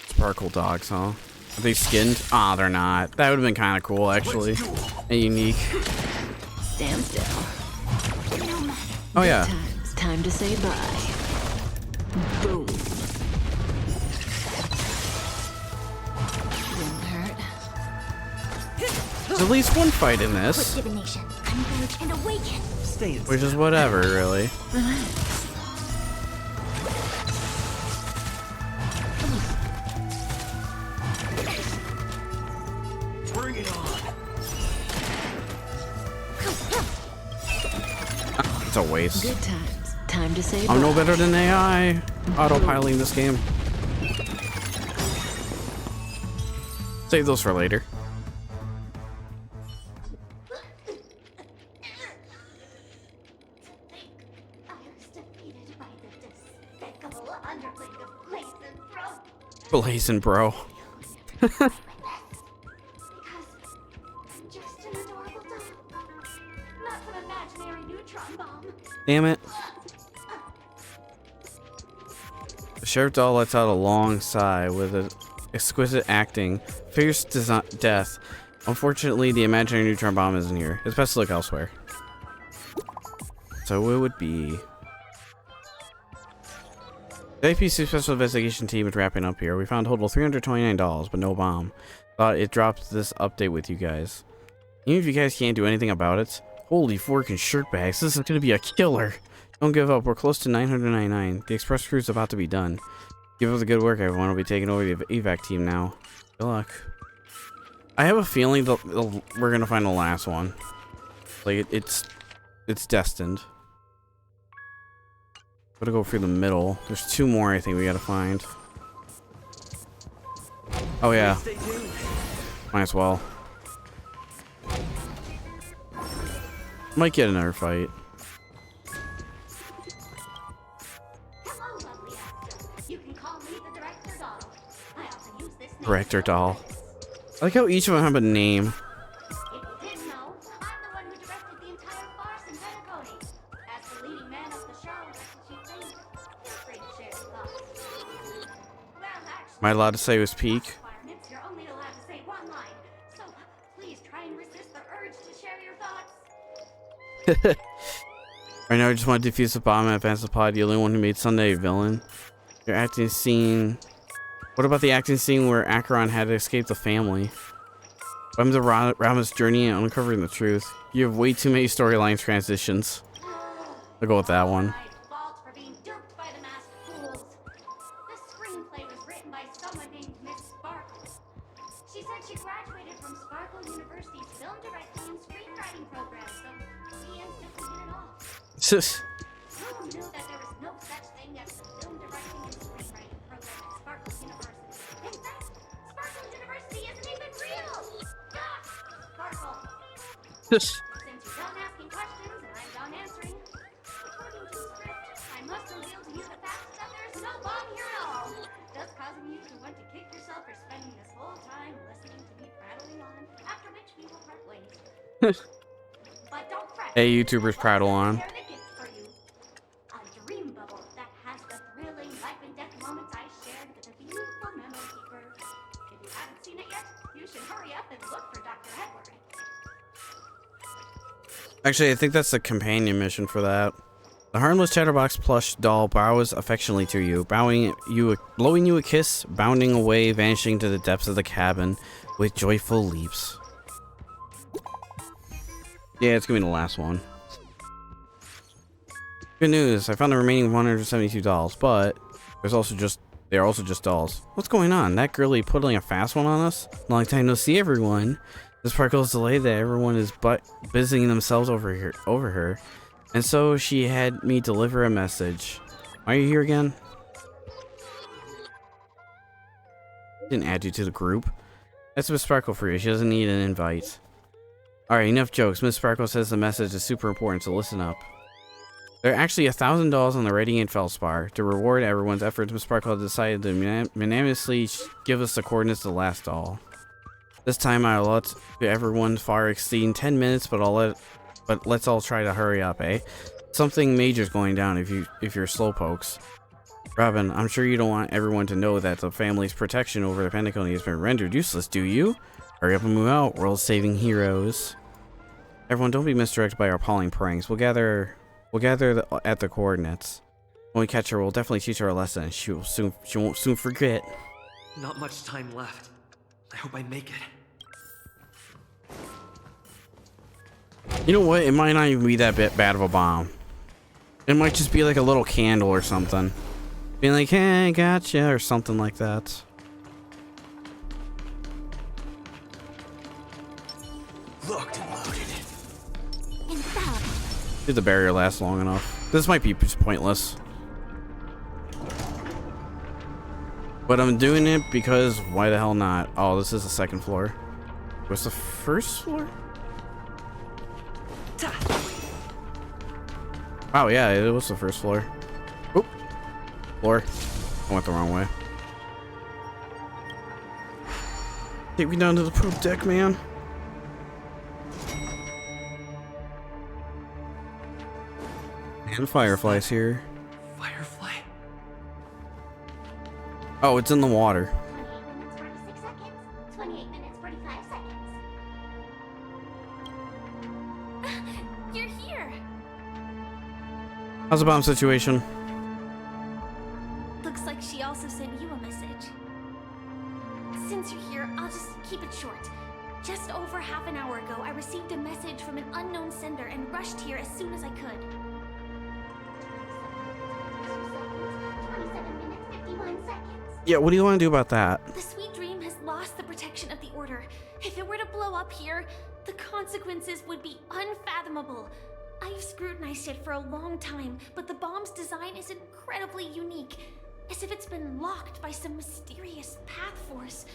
[SPEAKER 1] Sparkle dogs, huh? Are they skinned? Ah, they're not. That would have been kind of cool, actually. And unique.
[SPEAKER 7] Stand still.
[SPEAKER 1] Oh, yeah.
[SPEAKER 7] Time to say bye. Boom. Didn't hurt.
[SPEAKER 1] There's at least one fight in this.
[SPEAKER 11] Divination, converge, and awaken.
[SPEAKER 2] Stay in
[SPEAKER 1] Which is whatever, really.
[SPEAKER 3] Bring it on.
[SPEAKER 1] It's a waste.
[SPEAKER 7] Good times. Time to say
[SPEAKER 1] I'm
[SPEAKER 7] bye.
[SPEAKER 1] no better than AI. Autopiloting this game. Save those for later.
[SPEAKER 11] I was defeated by the despicable underling of Blazin' Bro.
[SPEAKER 1] Blazing, bro.
[SPEAKER 11] Because I'm just an adorable dog. Not some imaginary neutron bomb.
[SPEAKER 1] Damn it. The sheriff doll lets out a long sigh with an exquisite acting, fierce death. Unfortunately, the imaginary neutron bomb isn't here. It's best to look elsewhere. So it would be... The APC Special Investigation Team is wrapping up here. We found a total of $329, but no bomb. Thought it dropped this update with you guys. Even if you guys can't do anything about it, holy forking shirt bags, this is gonna be a killer. Don't give up, we're close to 999. The express cruise is about to be done. Give up the good work, everyone. Will be taking over the evac team now. Good luck. I have a feeling we're gonna find the last one. Like, it's destined. Gotta go through the middle. There's two more I think we gotta find. Oh yeah.
[SPEAKER 2] Stay tuned.
[SPEAKER 1] Might as well. Might get another fight.
[SPEAKER 11] Hello, lovely actor. You can call me the director doll. I often use this name.
[SPEAKER 1] Director doll. I like how each of them have a name.
[SPEAKER 11] If you didn't know, I'm the one who directed the entire farce in Pentagon. As the leading man of the show, that's what you think. Feel free to share your thoughts. Well, actually,
[SPEAKER 1] Am I allowed to say it was peak?
[SPEAKER 11] requirements, you're only allowed to say one line. So please try and resist the urge to share your thoughts.
[SPEAKER 1] Right now I just want to defuse the bomb and advance the pod. The only one who made Sunday a villain. Your acting scene. What about the acting scene where Acheron had to escape the family? I'm the Rama's journey and uncovering the truth. You have way too many storyline transitions. I'll go with that one.
[SPEAKER 11] My fault for being duped by the masked fools. The screenplay was written by someone named Miss Sparkel. She said she graduated from Sparkle University's film directing and screenwriting program, so we instantly hit it off. Who knew that there was no such thing as the film directing and screenwriting program at Sparkle University? In fact, Sparkle University isn't even real! Ah! Sparkle! Since you're done asking questions and I'm done answering, according to script, I must reveal to you the fact that there's no bomb here at all, thus causing you to want to kick yourself for spending this whole time listening to me prattling on, after which we will part ways. But don't fret.
[SPEAKER 1] Hey, YouTubers prattle on.
[SPEAKER 11] There's a gift for you. A dream bubble that has the thrilling life and death moments I shared with a beautiful memo keeper. If you haven't seen it yet, you should hurry up and look for Dr. Edward.
[SPEAKER 1] Actually, I think that's the companion mission for that. The harmless chatterbox plush doll bows affectionately to you, blowing you a kiss, bounding away, vanishing to the depths of the cabin with joyful leaps. Yeah, it's gonna be the last one. Good news, I found the remaining $172, but they're also just dolls. What's going on? That girlie putting a fast one on us? Long time no see, everyone. The Sparkel's delayed that everyone is busying themselves over her. And so she had me deliver a message. Why are you here again? Didn't add you to the group. That's Miss Sparkle for you. She doesn't need an invite. Alright, enough jokes. Miss Sparkle says the message is super important, so listen up. There are actually 1,000 dolls on the Radiant Feldspar. To reward everyone's efforts, Miss Sparkle decided to unanimously give us the coordinates to the last doll. This time I'll let everyone far exceed 10 minutes, but let's all try to hurry up, eh? Something major's going down if you're slowpokes. Robin, I'm sure you don't want everyone to know that the family's protection over the Pentacone has been rendered useless, do you? Hurry up and move out, world-saving heroes. Everyone, don't be misdirected by our appalling pranks. We'll gather at the coordinates. When we catch her, we'll definitely teach her a lesson. She won't soon forget.
[SPEAKER 2] Not much time left. I hope I make it.
[SPEAKER 1] You know what? It might not even be that bad of a bomb. It might just be like a little candle or something. Being like, hey, gotcha, or something like that.
[SPEAKER 3] Looked and loaded.
[SPEAKER 1] Did the barrier last long enough? This might be just pointless. But I'm doing it because why the hell not? Oh, this is the second floor. What's the first floor? Oh yeah, it was the first floor. Oop. Floor. I went the wrong way. Take me down to the poop deck, man. And Firefly's here.
[SPEAKER 2] Firefly?
[SPEAKER 1] Oh, it's in the water.
[SPEAKER 8] 28 minutes, 45 seconds. You're here.
[SPEAKER 1] How's the bomb situation?
[SPEAKER 8] Looks like she also sent you a message. Since you're here, I'll just keep it short. Just over half an hour ago, I received a message from an unknown sender and rushed here as soon as I could. 27 minutes, 51 seconds.
[SPEAKER 1] Yeah, what do you want to do about that?
[SPEAKER 8] The Sweet Dream has lost the protection of the Order. If it were to blow up here, the consequences would be unfathomable. I've scrutinized it for a long time, but the bomb's design is incredibly unique, as if it's been locked by some mysterious path force.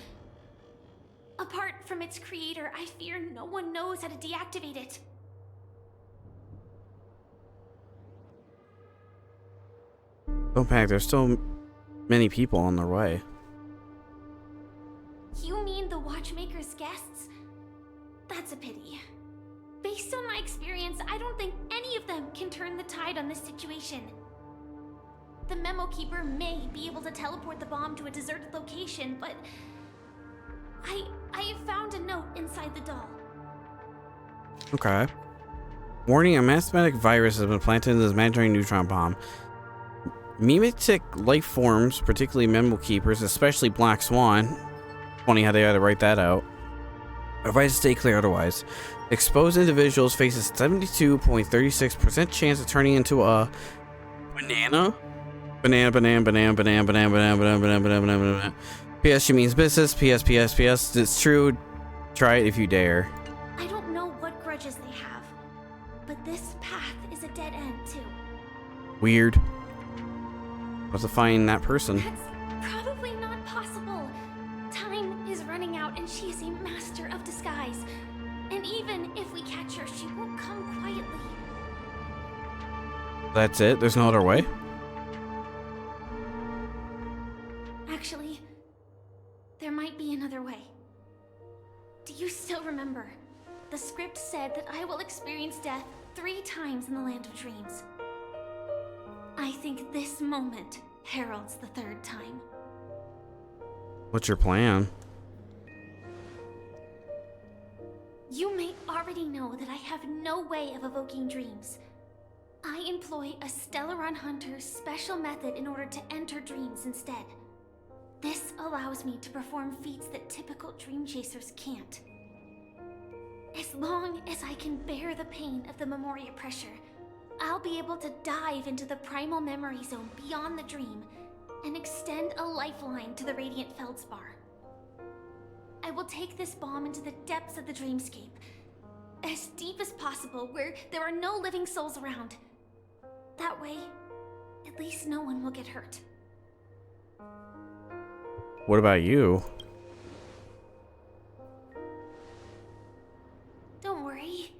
[SPEAKER 8] Apart from its creator, I fear no one knows how to deactivate it.
[SPEAKER 1] Don't panic, there's still many people on their way.
[SPEAKER 8] You mean the Watchmaker's guests? That's a pity. Based on my experience, I don't think any of them can turn the tide on this situation. The Memo Keeper may be able to teleport the bomb to a deserted location, but I have found a note inside the doll.
[SPEAKER 1] Okay. Warning, a mathematic virus has been planted in this imaginary neutron bomb. Mimetic life forms, particularly Memo Keepers, especially Black Swan. Funny how they had to write that out. Advise to stay clear otherwise. Exposed individuals face a 72.36% chance of turning into a banana. Banana. P.S. She means business. P.S. It's true. Try it if you dare.
[SPEAKER 8] I don't know what grudges they have, but this path is a dead end too.
[SPEAKER 1] Weird. What's to find that person?
[SPEAKER 8] That's probably not possible. Time is running out and she is a master of disguise. And even if we catch her, she won't come quietly.
[SPEAKER 1] That's it? There's no other way?
[SPEAKER 8] Actually, there might be another way. Do you still remember? The script said that I will experience death 3 times in the Land of Dreams. I think this moment heralds the 3rd time.
[SPEAKER 1] What's your plan?
[SPEAKER 8] You may already know that I have no way of evoking dreams. I employ a Stellaron Hunter's special method in order to enter dreams instead. This allows me to perform feats that typical dream chasers can't. As long as I can bear the pain of the Memoria pressure, I'll be able to dive into the primal memory zone beyond the dream and extend a lifeline to the Radiant Feldspar. I will take this bomb into the depths of the dreamscape, as deep as possible where there are no living souls around. That way, at least no one will get hurt.
[SPEAKER 1] What about you?
[SPEAKER 8] Don't worry.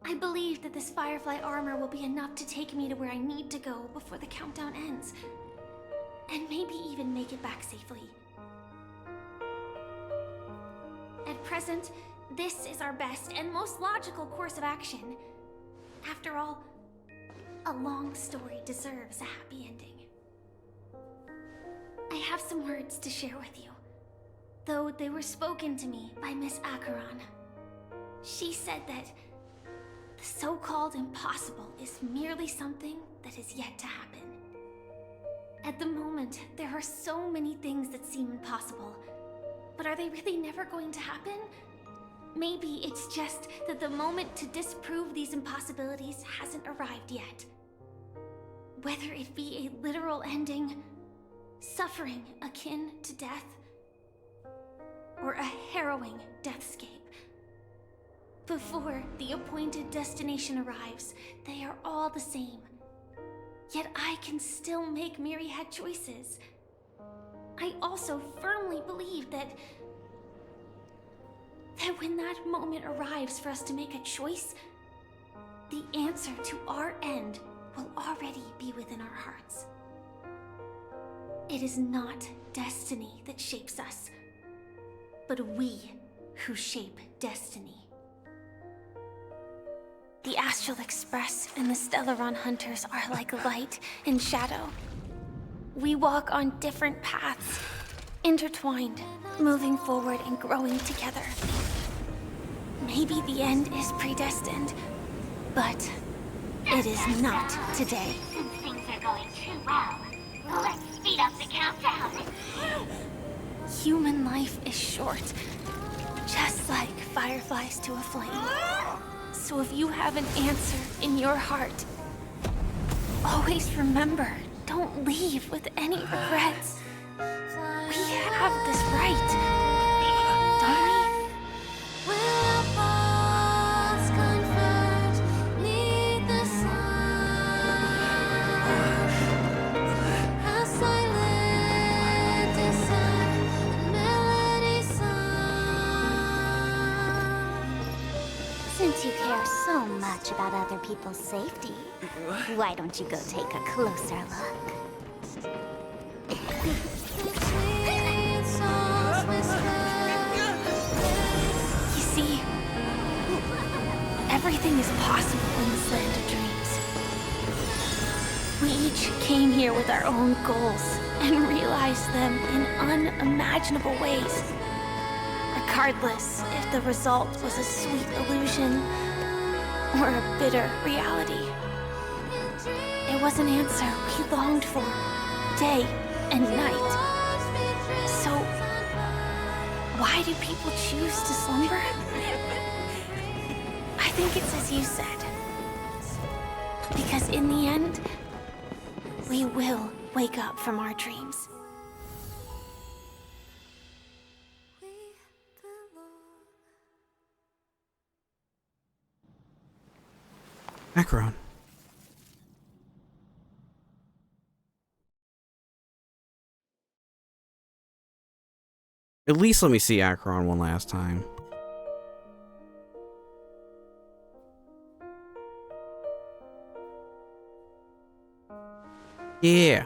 [SPEAKER 8] I believe that this Firefly armor will be enough to take me to where I need to go before the countdown ends. And maybe even make it back safely. At present, this is our best and most logical course of action. After all, a long story deserves a happy ending. I have some words to share with you, though they were spoken to me by Miss Acheron. She said that the so-called impossible is merely something that is yet to happen. At the moment, there are so many things that seem impossible, but are they really never going to happen? Maybe it's just that the moment to disprove these impossibilities hasn't arrived yet. Whether it be a literal ending, suffering akin to death, or a harrowing deathscape. Before the appointed destination arrives, they are all the same. Yet I can still make myriad choices. I also firmly believe that when that moment arrives for us to make a choice, the answer to our end will already be within our hearts. It is not destiny that shapes us, but we who shape destiny. The Astral Express and the Stellaron Hunters are like light and shadow. We walk on different paths, intertwined, moving forward and growing together. Maybe the end is predestined, but it is not today. Since things are going too well, let's speed up the countdown.
[SPEAKER 6] Human life is short, just like fireflies to a flame. So if you have an answer in your heart, always remember, don't leave with any regrets. We have this right, don't we?
[SPEAKER 12] Since you care so much about other people's safety, why don't you go take a closer look?
[SPEAKER 6] You see, everything is possible in this land of dreams. We each came here with our own goals and realized them in unimaginable ways. Regardless if the result was a sweet illusion or a bitter reality. It was an answer we longed for, day and night. So, why do people choose to slumber? I think it's as you said. Because in the end, we will wake up from our dreams.
[SPEAKER 1] Acheron. At least let me see Acheron one last time. Yeah.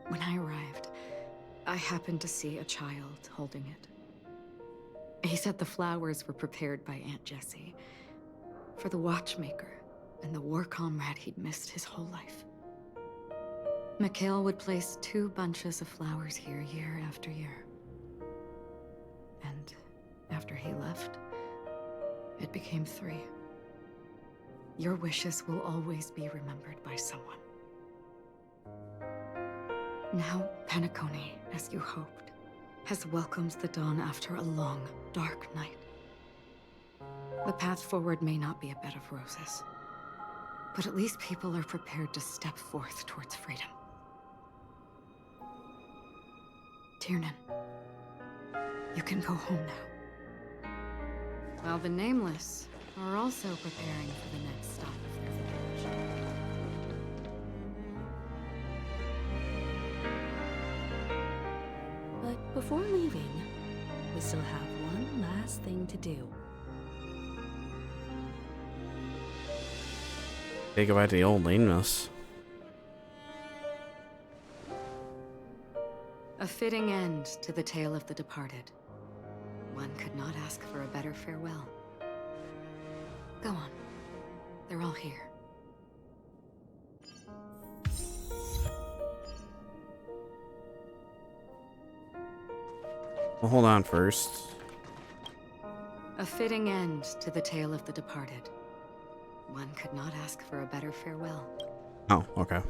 [SPEAKER 13] When I arrived, I happened to see a child holding it. He said the flowers were prepared by Aunt Jessie for the watchmaker and the war comrade he'd missed his whole life. Mikhail would place 2 bunches of flowers here year after year. And after he left, it became 3. Your wishes will always be remembered by someone. Now, Penacony, as you hoped, has welcomed the dawn after a long, dark night. The path forward may not be a bed of roses, but at least people are prepared to step forth towards freedom. Tiernan, you can go home now. While the Nameless are also preparing for the next stop of their voyage.
[SPEAKER 14] But before leaving, we still have one last thing to do.
[SPEAKER 1] Say goodbye to the old lameness.
[SPEAKER 13] A fitting end to the tale of the departed. One could not ask for a better farewell. Go on. They're all here.
[SPEAKER 1] Well, hold on first.
[SPEAKER 13] A fitting end to the tale of the departed. One could not ask for a better farewell.
[SPEAKER 1] Oh, okay.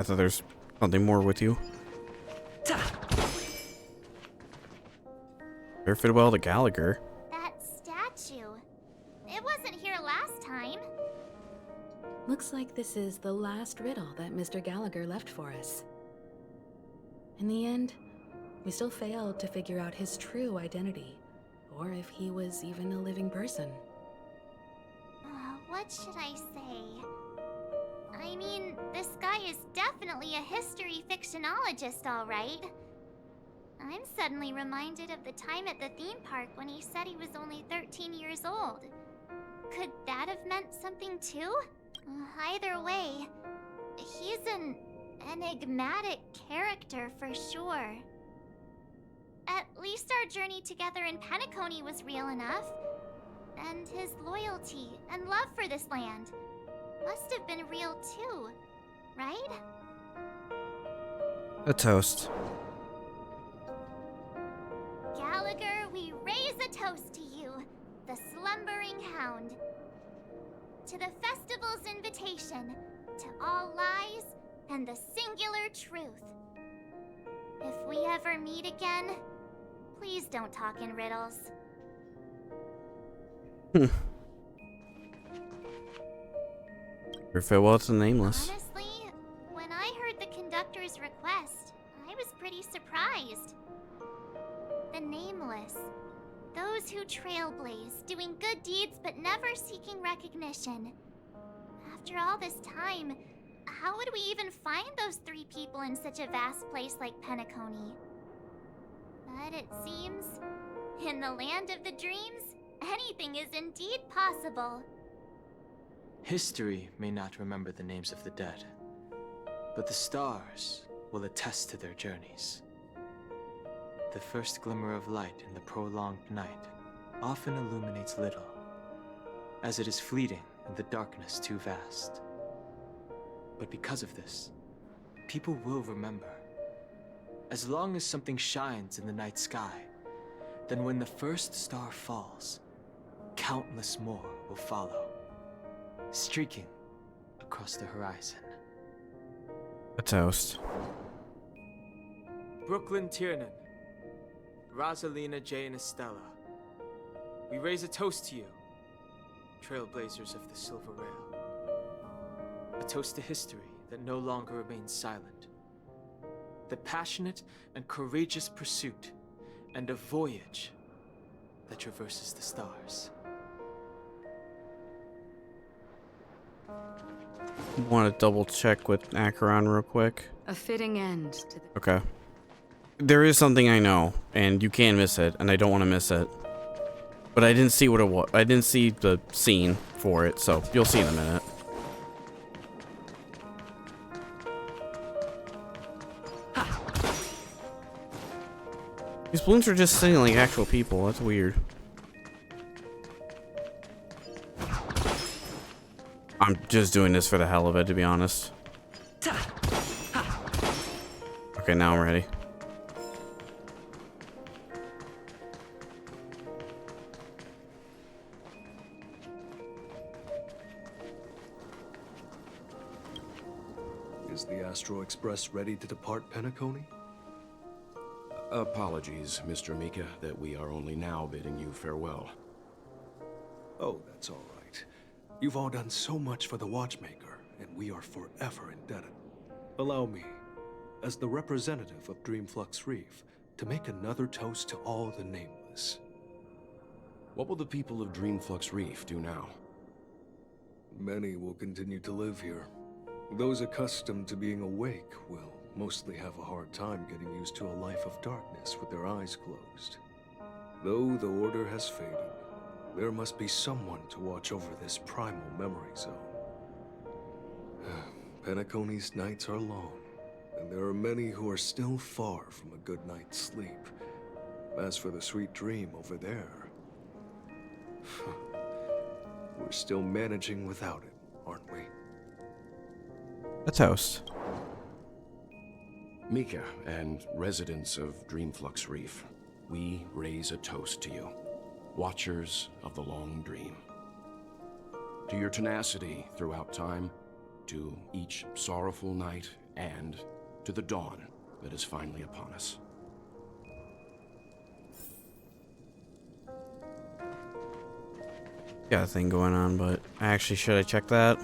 [SPEAKER 1] I thought there's something more with you. Featival to Gallagher.
[SPEAKER 12] That statue. It wasn't here last time.
[SPEAKER 14] Looks like this is the last riddle that Mr. Gallagher left for us. In the end, we still failed to figure out his true identity, or if he was even a living person.
[SPEAKER 12] What should I say? I mean, this guy is definitely a history fictionologist, all right. I'm suddenly reminded of the time at the theme park when he said he was only 13 years old. Could that have meant something too? Either way, he's an enigmatic character for sure. At least our journey together in Penacony was real enough. And his loyalty and love for this land must have been real too, right?
[SPEAKER 1] A toast.
[SPEAKER 12] Gallagher, we raise a toast to you, the slumbering hound. To the festival's invitation, to all lies and the singular truth. If we ever meet again, please don't talk in riddles.
[SPEAKER 1] Your farewell to the Nameless.
[SPEAKER 12] Honestly, when I heard the conductor's request, I was pretty surprised. The Nameless. Those who trailblaze, doing good deeds but never seeking recognition. After all this time, how would we even find those three people in such a vast place like Penacony? But it seems, in the land of the dreams, anything is indeed possible.
[SPEAKER 2] History may not remember the names of the dead, but the stars will attest to their journeys. The first glimmer of light in the prolonged night often illuminates little, as it is fleeting and the darkness too vast. But because of this, people will remember. As long as something shines in the night sky, then when the first star falls, countless more will follow, streaking across the horizon.
[SPEAKER 1] A toast.
[SPEAKER 15] Brooklyn Tiernan, Rosalina Jane Estella, we raise a toast to you, trailblazers of the Silver Rail. A toast to history that no longer remains silent. The passionate and courageous pursuit and a voyage that traverses the stars.
[SPEAKER 1] Want to double check with Acheron real quick?
[SPEAKER 13] A fitting end to the...
[SPEAKER 1] Okay. There is something I know, and you can miss it, and I don't want to miss it. But I didn't see what it was. I didn't see the scene for it, so you'll see in a minute. These balloons are just sitting like actual people. That's weird. I'm just doing this for the hell of it, to be honest. Okay, now I'm ready.
[SPEAKER 10] Is the Astro Express ready to depart Penacony?
[SPEAKER 16] Apologies, Mr. Mika, that we are only now bidding you farewell.
[SPEAKER 10] Oh, that's all right. You've all done so much for the Watchmaker, and we are forever indebted. Allow me, as the representative of Dreamflux Reef, to make another toast to all the nameless.
[SPEAKER 16] What will the people of Dreamflux Reef do now?
[SPEAKER 10] Many will continue to live here. Those accustomed to being awake will mostly have a hard time getting used to a life of darkness with their eyes closed. Though the order has faded, there must be someone to watch over this primal memory zone. Penacony's nights are long, and there are many who are still far from a good night's sleep. As for the sweet dream over there, we're still managing without it, aren't we?
[SPEAKER 1] A toast.
[SPEAKER 16] Mika and residents of Dreamflux Reef, we raise a toast to you, watchers of the long dream. To your tenacity throughout time, to each sorrowful night, and to the dawn that is finally upon us.
[SPEAKER 1] Got a thing going on, but actually, should I check that?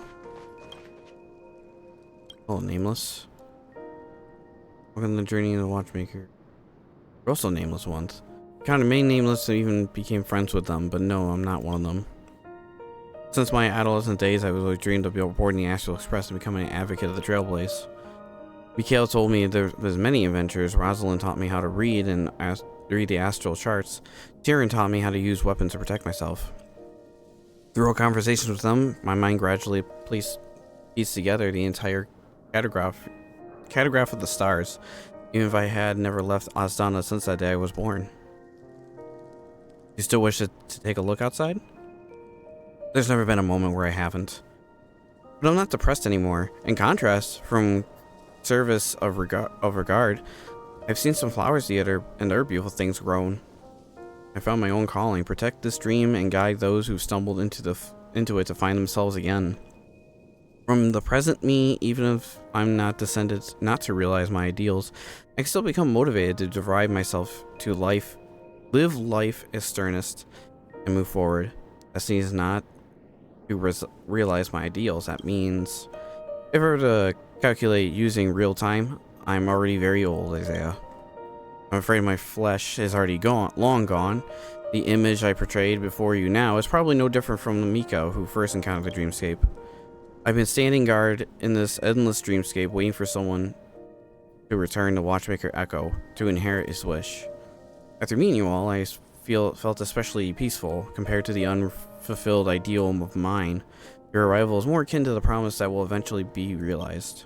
[SPEAKER 1] Oh, nameless. Welcome to the journey of the Watchmaker. We're also nameless ones. Kind of made nameless and even became friends with them, but no, I'm not one of them. Since my adolescent days, I've always dreamed of boarding the Astral Express and becoming an advocate of the Trailblaze. Mikhail told me there's many adventures. Rosalind taught me how to read and read the astral charts. Tyrion taught me how to use weapons to protect myself. Through our conversations with them, my mind gradually pieced together the entire cartograph of the stars, even if I had never left Asdana since that day I was born. You still wish to take a look outside? There's never been a moment where I haven't. But I'm not depressed anymore. In contrast, from service of regard, I've seen some flowers together and there are beautiful things grown. I found my own calling, protect this dream and guide those who stumbled into it to find themselves again. From the present me, even if I'm not descended not to realize my ideals, I can still become motivated to drive myself to live life as sternest, and move forward. That means not to realize my ideals. That means, if I were to calculate using real time, I'm already very old, Isaiah. I'm afraid my flesh is already long gone. The image I portrayed before you now is probably no different from the Miko who first encountered the dreamscape. I've been standing guard in this endless dreamscape, waiting for someone to return the Watchmaker Echo to inherit his wish. After meeting you all, I felt especially peaceful compared to the unfulfilled ideal of mine. Your arrival is more akin to the promise that will eventually be realized.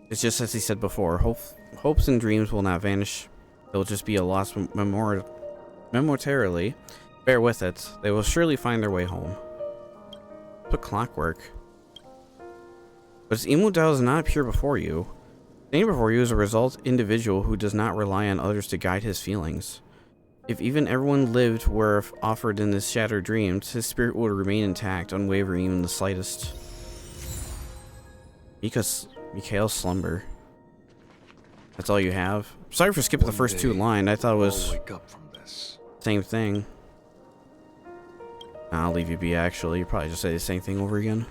[SPEAKER 1] It's just as he said before, hopes and dreams will not vanish. They'll just be a lost momentarily. Bear with it. They will surely find their way home. But clockwork. But Imudao does not appear before you. Standing before you is a result individual who does not rely on others to guide his feelings. If even everyone lived where offered in his shattered dreams, his spirit would remain intact, unwavering even the slightest. Mikhail's slumber. That's all you have? Sorry for skipping the first two lines. I thought it was
[SPEAKER 10] wake up from this.
[SPEAKER 1] Same thing. I'll leave you be, actually. You probably just say the same thing over again.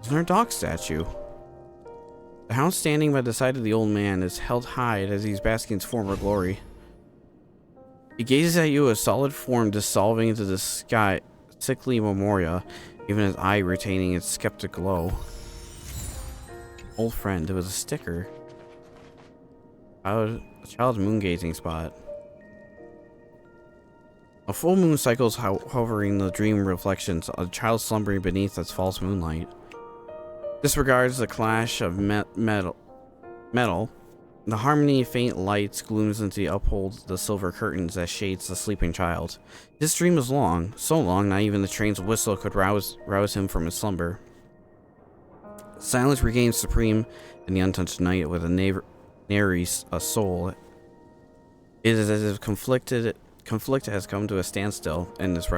[SPEAKER 1] There's another dog statue. The hound standing by the side of the old man is held high as he's basking in his former glory. He gazes at you, a solid form dissolving into the sky, sickly memoria, even his eye retaining its skeptic glow. Old friend, it was a sticker. A child's moon gazing spot. A full moon cycles hovering the dream reflections, a child slumbering beneath its false moonlight. Disregards the clash of metal. The harmony of faint lights glooms into the uphold the silver curtains that shades the sleeping child. His dream was long, so long not even the train's whistle could rouse him from his slumber. Silence regains supreme in the untouched night with a nary a soul. It is as if conflict has come to a standstill in this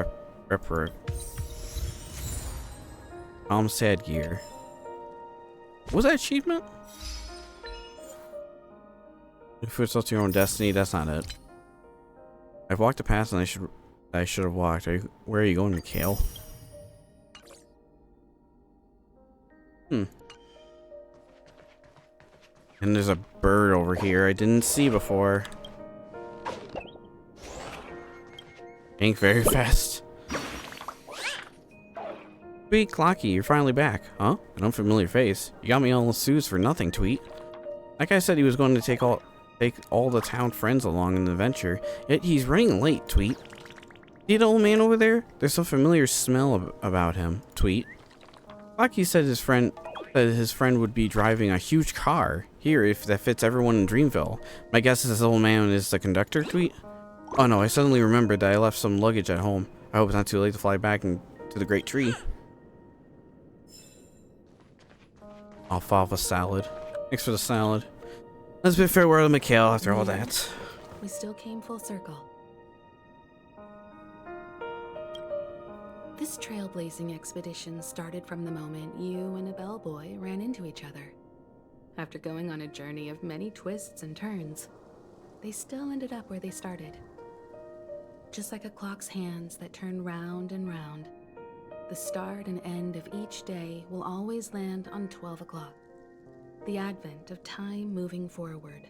[SPEAKER 1] calm sad gear. Was that achievement? If it's up to your own destiny, that's not it. I've walked the path and I should have walked. Where are you going, Mikhail? And there's a bird over here I didn't see before. Ink very fast. Sweet Clocky, you're finally back, huh? An unfamiliar face. You got me all enthused for nothing, Tweet. That guy said he was going to take all the town friends along in the adventure, yet he's running late, Tweet. See the old man over there? There's some familiar smell about him, Tweet. Clocky said his friend would be driving a huge car here that fits everyone in Dreamville. My guess is this old man is the conductor, Tweet. Oh no, I suddenly remembered that I left some luggage at home. I hope it's not too late to fly back to the Great Tree. Alfalfa salad. Thanks for the salad. Let's bid farewell to Mikhail after all that.
[SPEAKER 14] We still came full circle. This trailblazing expedition started from the moment you and a bellboy ran into each other. After going on a journey of many twists and turns, they still ended up where they started. Just like a clock's hands that turn round and round, the start and end of each day will always land on 12 o'clock. The advent of time moving forward.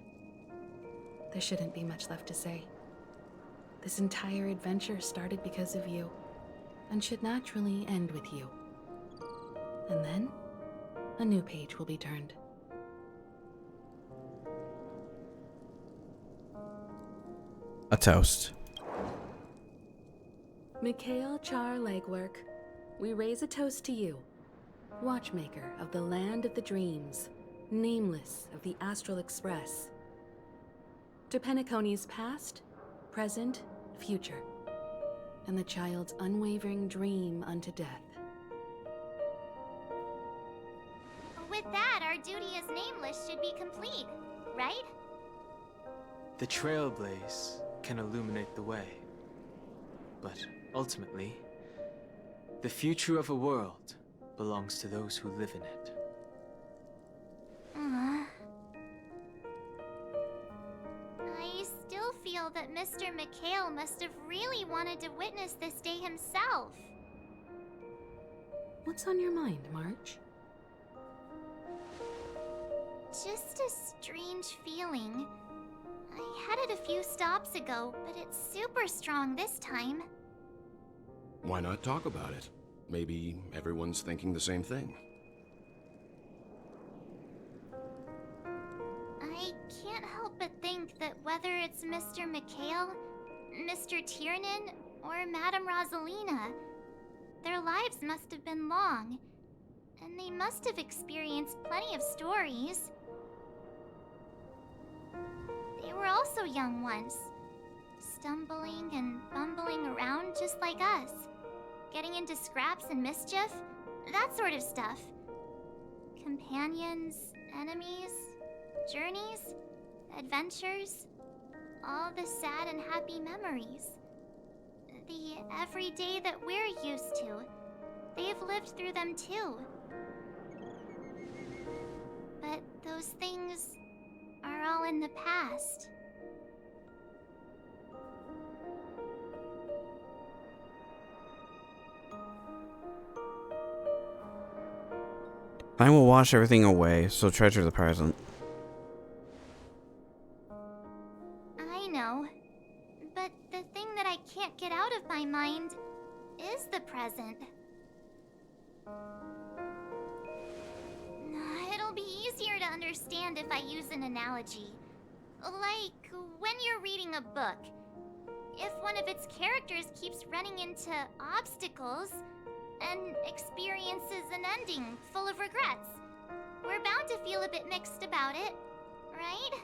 [SPEAKER 14] There shouldn't be much left to say. This entire adventure started because of you, and should naturally end with you. And then, a new page will be turned.
[SPEAKER 1] A toast.
[SPEAKER 14] Mikhail Char Legwork, we raise a toast to you, watchmaker of the land of the dreams, nameless of the Astral Express. To Penacony's past, present, future, and the child's unwavering dream unto death.
[SPEAKER 12] With that, our duty as nameless should be complete, right?
[SPEAKER 2] The trailblaze can illuminate the way. But ultimately, the future of a world belongs to those who live in it.
[SPEAKER 12] I still feel that Mr. Mikhail must have really wanted to witness this day himself.
[SPEAKER 14] What's on your mind, March?
[SPEAKER 12] Just a strange feeling. I had it a few stops ago, but it's super strong this time.
[SPEAKER 16] Why not talk about it? Maybe everyone's thinking the same thing.
[SPEAKER 12] I can't help but think that whether it's Mr. Mikhail, Mr. Tiernan, or Madame Rosalina, their lives must have been long, and they must have experienced plenty of stories. They were also young once, stumbling and bumbling around just like us, getting into scraps and mischief, that sort of stuff. Companions, enemies, journeys, adventures, all the sad and happy memories. The everyday that we're used to, they've lived through them too. But those things are all in the past.
[SPEAKER 1] Time will wash everything away, so treasure the present.
[SPEAKER 12] I know, but the thing that I can't get out of my mind is the present. It'll be easier to understand if I use an analogy. Like when you're reading a book. If one of its characters keeps running into obstacles and experiences an ending full of regrets, we're bound to feel a bit mixed about it, right?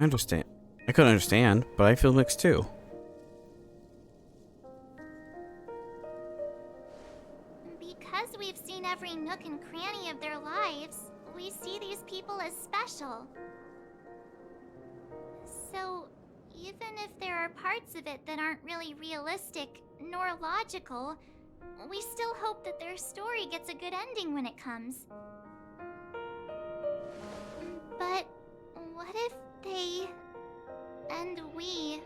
[SPEAKER 1] I understand. I could understand, but I feel mixed too.
[SPEAKER 12] Because we've seen every nook and cranny of their lives, we see these people as special. So, even if there are parts of it that aren't really realistic nor logical, we still hope that their story gets a good ending when it comes. But what if they and we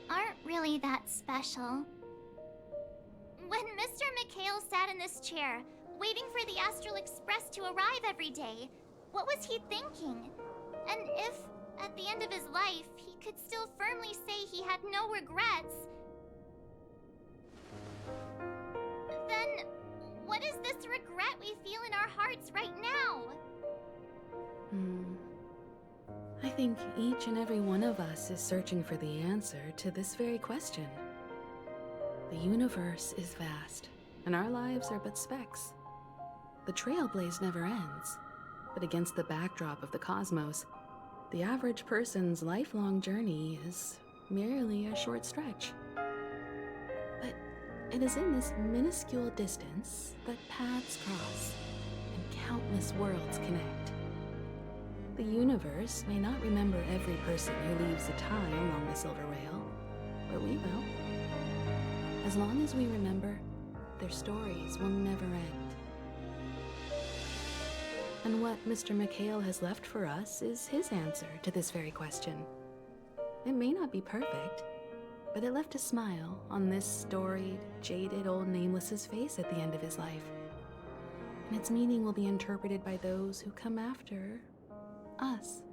[SPEAKER 12] aren't really that special? When Mr. McHale sat in this chair, waiting for the Astral Express to arrive every day, what was he thinking? And if, at the end of his life, he could still firmly say he had no regrets, then what is this regret we feel in our hearts right now?
[SPEAKER 14] I think each and every one of us is searching for the answer to this very question. The universe is vast, and our lives are but specks. The trailblaze never ends, but against the backdrop of the cosmos, the average person's lifelong journey is merely a short stretch. But it is in this minuscule distance that paths cross and countless worlds connect. The universe may not remember every person who leaves a tie along the silver rail, but we will. As long as we remember, their stories will never end. And what Mr. McHale has left for us is his answer to this very question. It may not be perfect, but it left a smile on this storied, jaded old Nameless's face at the end of his life. And its meaning will be interpreted by those who come after us.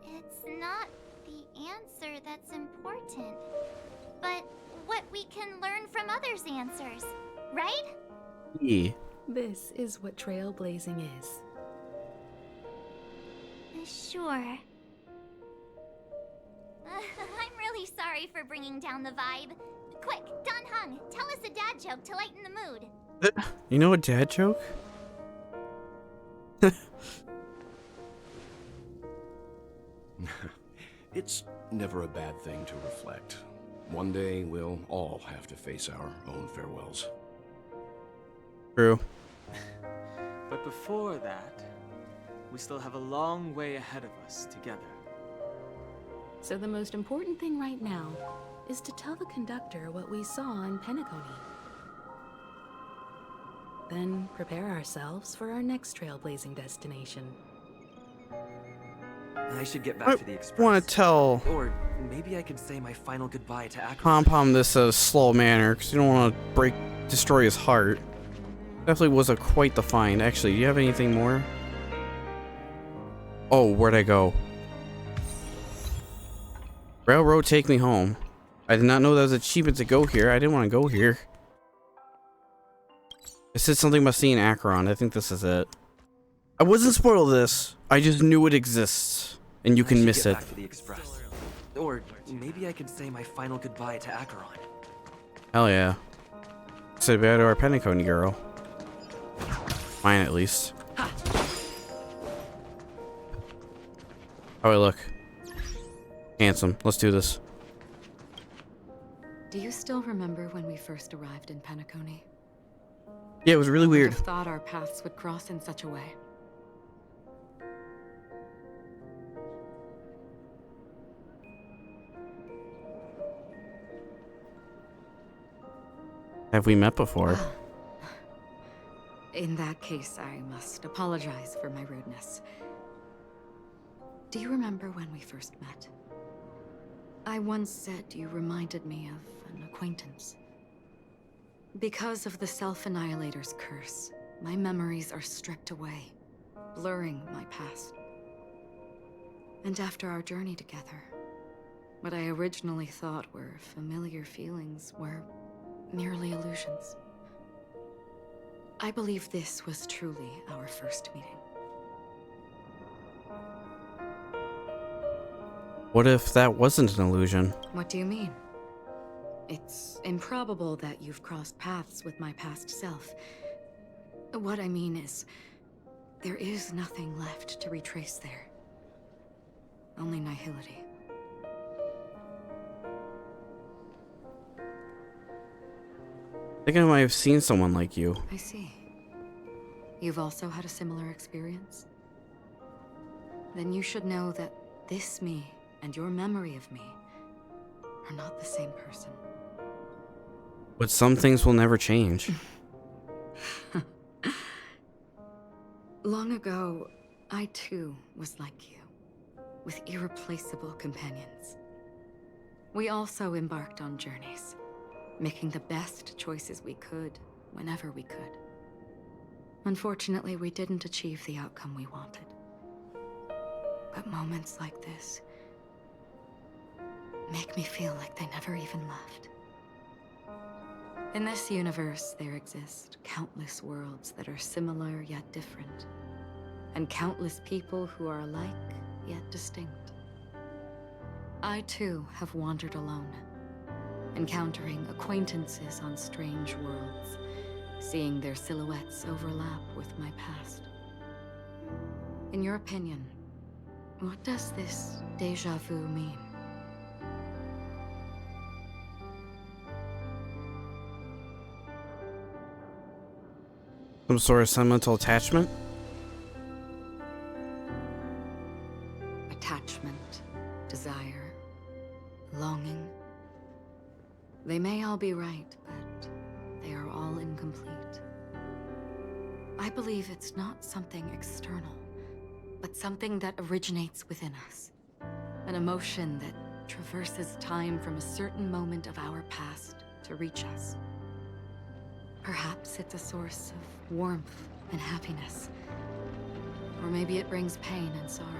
[SPEAKER 12] It's not the answer that's important, but what we can learn from others' answers, right?
[SPEAKER 1] Yeah.
[SPEAKER 14] This is what trailblazing is.
[SPEAKER 12] Sure. I'm really sorry for bringing down the vibe. Quick, Don Hung, tell us a dad joke to lighten the mood.
[SPEAKER 1] You know a dad joke?
[SPEAKER 16] It's never a bad thing to reflect. One day, we'll all have to face our own farewells.
[SPEAKER 1] True.
[SPEAKER 2] But before that, we still have a long way ahead of us together.
[SPEAKER 14] So the most important thing right now is to tell the conductor what we saw in Penacony. Then prepare ourselves for our next trailblazing destination.
[SPEAKER 17] I should get back to the
[SPEAKER 1] I
[SPEAKER 17] express.
[SPEAKER 1] want to tell
[SPEAKER 17] Or maybe I can say my final goodbye to Akron.
[SPEAKER 1] Pom-Pom this a slow manner, because you don't want to destroy his heart. Definitely wasn't quite the find. Actually, do you have anything more? Oh, where'd I go? Railroad, take me home. I did not know that was achievement to go here. I didn't want to go here. It said something about seeing Akron. I think this is it. I wasn't spoiled this. I just knew it exists, and you can miss it.
[SPEAKER 17] Back to the express. Or maybe I can say my final goodbye to Acheron.
[SPEAKER 1] Hell yeah. Say bye to our Penacony girl. Mine, at least. How do I look? Handsome. Let's do this.
[SPEAKER 13] Do you still remember when we first arrived in Penacony?
[SPEAKER 1] Yeah, it was really weird.
[SPEAKER 13] I thought our paths would cross in such a way.
[SPEAKER 1] Have we met before?
[SPEAKER 13] In that case, I must apologize for my rudeness. Do you remember when we first met? I once said you reminded me of an acquaintance. Because of the Self-Annihilator's curse, my memories are stripped away, blurring my past. And after our journey together, what I originally thought were familiar feelings were merely illusions. I believe this was truly our first meeting.
[SPEAKER 1] What if that wasn't an illusion?
[SPEAKER 13] What do you mean? It's improbable that you've crossed paths with my past self. What I mean is, there is nothing left to retrace there. Only nihility.
[SPEAKER 1] I think I might have seen someone like you.
[SPEAKER 13] I see. You've also had a similar experience? Then you should know that this me and your memory of me are not the same person.
[SPEAKER 1] But some things will never change.
[SPEAKER 13] Long ago, I too was like you, with irreplaceable companions. We also embarked on journeys, making the best choices we could, whenever we could. Unfortunately, we didn't achieve the outcome we wanted. But moments like this make me feel like they never even left. In this universe, there exist countless worlds that are similar yet different, and countless people who are alike yet distinct. I too have wandered alone, encountering acquaintances on strange worlds, seeing their silhouettes overlap with my past. In your opinion, what does this déjà vu mean?
[SPEAKER 1] Some sort of sentimental attachment?
[SPEAKER 13] Attachment, desire, longing. They may all be right, but they are all incomplete. I believe it's not something external, but something that originates within us. An emotion that traverses time from a certain moment of our past to reach us. Perhaps it's a source of warmth and happiness. Or maybe it brings pain and sorrow.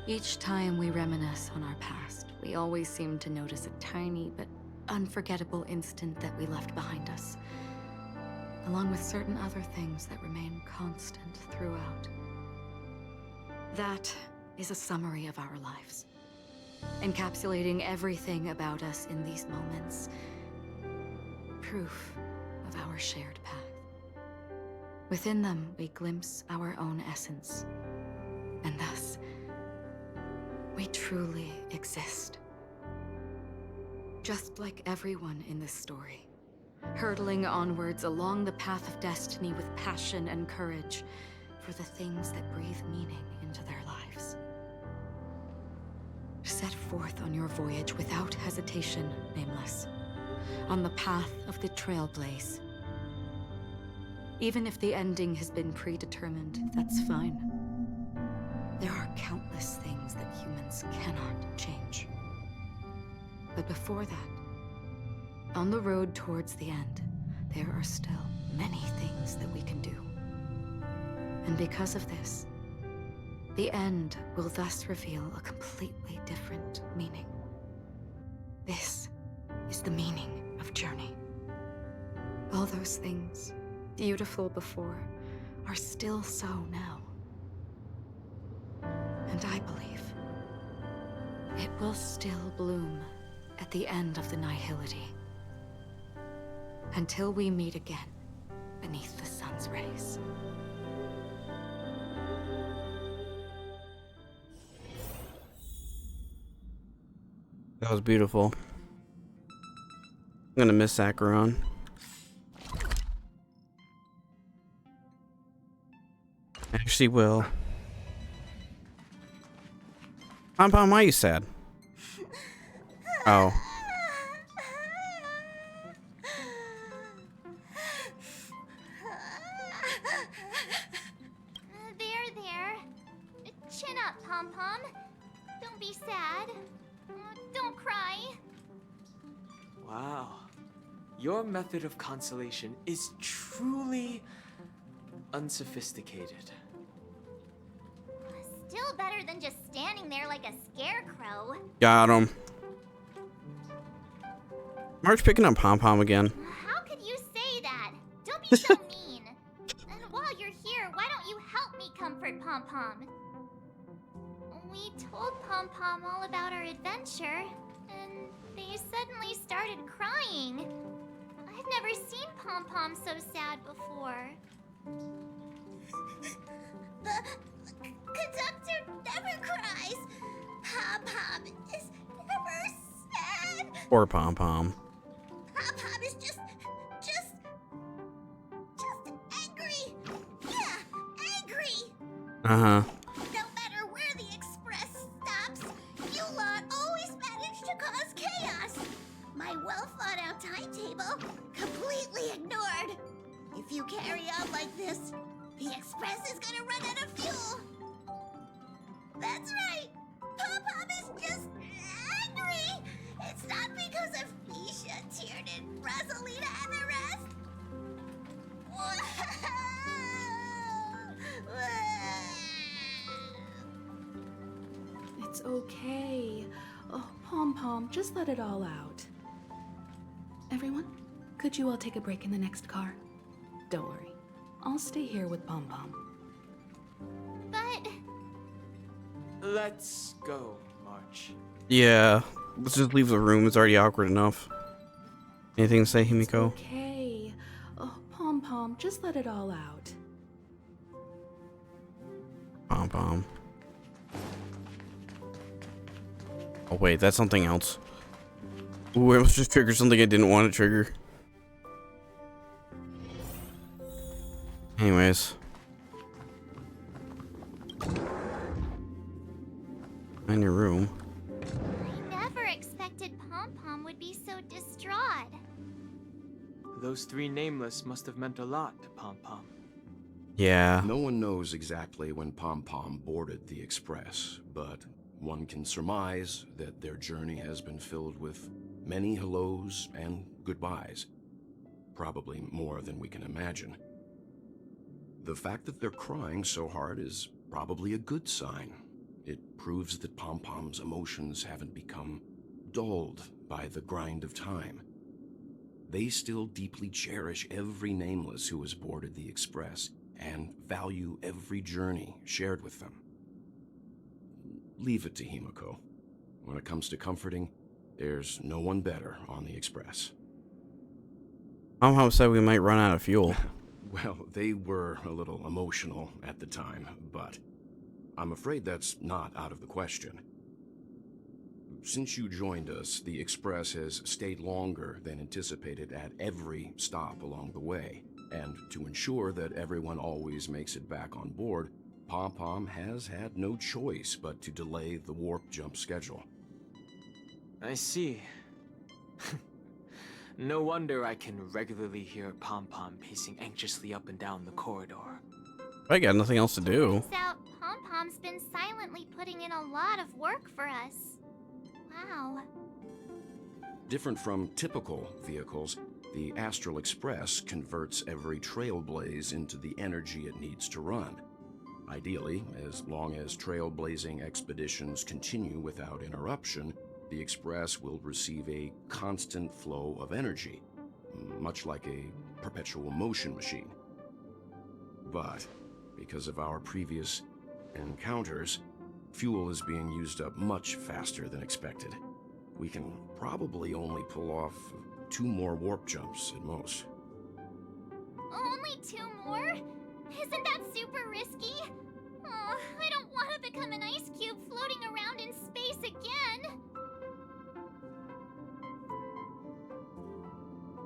[SPEAKER 13] Each time we reminisce on our past, we always seem to notice a tiny but unforgettable instant that we left behind us, along with certain other things that remain constant throughout. That is a summary of our lives, encapsulating everything about us in these moments. Proof of our shared path. Within them, we glimpse our own essence, and thus, we truly exist. Just like everyone in this story, hurtling onwards along the path of destiny with passion and courage for the things that breathe meaning into their lives. Set forth on your voyage without hesitation, Nameless, on the path of the Trailblaze. Even if the ending has been predetermined, that's fine. There are countless things that humans cannot change. But before that, on the road towards the end, there are still many things that we can do. And because of this, the end will thus reveal a completely different meaning. This is the meaning of journey. All those things, beautiful before, are still so now. And I believe it will still bloom at the end of the nihility. Until we meet again beneath the sun's rays.
[SPEAKER 1] That was beautiful. I'm gonna miss Acheron. Actually will. Pom-Pom, why are you sad? Oh.
[SPEAKER 12] There. Chin up, Pom-Pom. Don't be sad. Don't cry.
[SPEAKER 15] Wow. Your method of consolation is truly unsophisticated.
[SPEAKER 12] Still better than just standing there like a scarecrow.
[SPEAKER 1] Got him. Mark's picking up Pom-Pom again.
[SPEAKER 12] How could you say that? Don't be so mean. And while you're here, why don't you help me comfort Pom-Pom? We told Pom-Pom all about our adventure, and they suddenly started crying. I've never seen Pom-Pom so sad before. The conductor never cries. Pom-Pom is never sad.
[SPEAKER 1] Poor Pom-Pom.
[SPEAKER 12] Pom-Pom is just angry. Yeah, angry.
[SPEAKER 1] Uh-huh.
[SPEAKER 12] No matter where the express stops, you lot always manage to cause chaos. My well-thought-out carry on like this, the Express is gonna run out of fuel. That's right. Pom-Pom is just angry. It's not because of Misha, Tiernan, Rosalina, and the rest.
[SPEAKER 14] It's okay. Oh, Pom-Pom, just let it all out. Everyone, could you all take a break in the next car? Don't worry. I'll stay here with Pom-Pom.
[SPEAKER 12] But...
[SPEAKER 15] Let's go, March.
[SPEAKER 1] Yeah, let's just leave the room. It's already awkward enough. Anything to say, Himiko?
[SPEAKER 14] Okay. Oh, Pom-Pom, just let it all out.
[SPEAKER 1] Pom-Pom. Oh wait, that's something else. Ooh, I almost just triggered something I didn't want to trigger. Anyways. In your room.
[SPEAKER 12] I never expected Pom-Pom would be so distraught.
[SPEAKER 15] Those three nameless must have meant a lot to Pom-Pom.
[SPEAKER 1] Yeah.
[SPEAKER 16] No one knows exactly when Pom-Pom boarded the Express, but one can surmise that their journey has been filled with many hellos and goodbyes. Probably more than we can imagine. The fact that they're crying so hard is probably a good sign. It proves that Pom-Pom's emotions haven't become dulled by the grind of time. They still deeply cherish every nameless who has boarded the Express and value every journey shared with them. Leave it to Himiko. When it comes to comforting, there's no one better on the Express.
[SPEAKER 1] Pom-Pom said we might run out of fuel.
[SPEAKER 16] Well, they were a little emotional at the time, but I'm afraid that's not out of the question. Since you joined us, the Express has stayed longer than anticipated at every stop along the way. And to ensure that everyone always makes it back on board, Pom-Pom has had no choice but to delay the warp jump schedule.
[SPEAKER 15] I see. No wonder I can regularly hear Pom-Pom pacing anxiously up and down the corridor.
[SPEAKER 1] I got nothing else to do.
[SPEAKER 12] Turns out Pom-Pom's been silently putting in a lot of work for us. Wow.
[SPEAKER 16] Different from typical vehicles, the Astral Express converts every trailblaze into the energy it needs to run. Ideally, as long as trailblazing expeditions continue without interruption, the Express will receive a constant flow of energy, much like a perpetual motion machine. But because of our previous encounters, fuel is being used up much faster than expected. We can probably only pull off 2 more warp jumps at most.
[SPEAKER 12] Only 2 more? Isn't that super risky? Oh, I don't want to become an ice cube floating around in space again.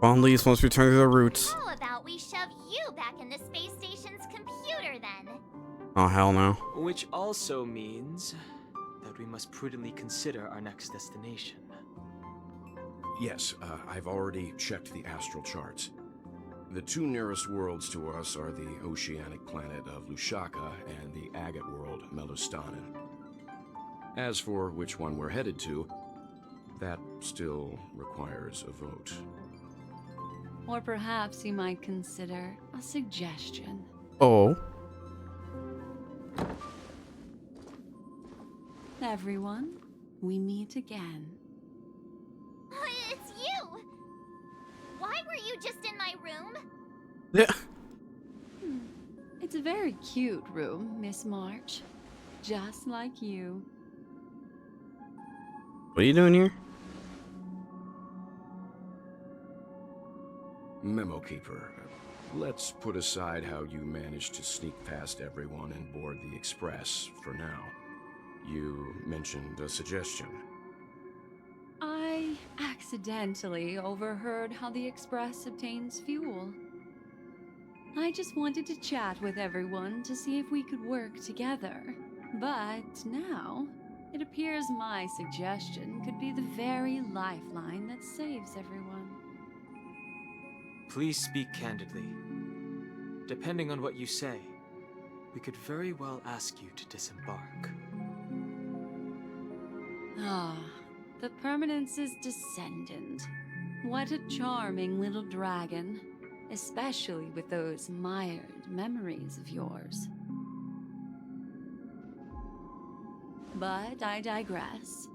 [SPEAKER 1] Fondlies must return to their roots.
[SPEAKER 12] How about we shove you back in the space station's computer then?
[SPEAKER 1] Oh, hell no.
[SPEAKER 15] Which also means that we must prudently consider our next destination.
[SPEAKER 16] Yes, I've already checked the astral charts. The 2 nearest worlds to us are the oceanic planet of Lushaka and the agate world Melostanin. As for which one we're headed to, that still requires a vote.
[SPEAKER 18] Or perhaps you might consider a suggestion.
[SPEAKER 1] Oh.
[SPEAKER 18] Everyone, we meet again.
[SPEAKER 12] It's you! Why were you just in my room?
[SPEAKER 1] Yeah.
[SPEAKER 18] It's a very cute room, Miss March. Just like you.
[SPEAKER 1] What are you doing here?
[SPEAKER 16] Memo Keeper, let's put aside how you managed to sneak past everyone and board the Express for now. You mentioned a suggestion.
[SPEAKER 18] I accidentally overheard how the Express obtains fuel. I just wanted to chat with everyone to see if we could work together. But now, it appears my suggestion could be the very lifeline that saves everyone.
[SPEAKER 15] Please speak candidly.
[SPEAKER 2] depending on what you say, we could very well ask you to disembark.
[SPEAKER 18] Ah, the Permanence's descendant. What a charming little dragon, especially with those mired memories of yours. But I digress.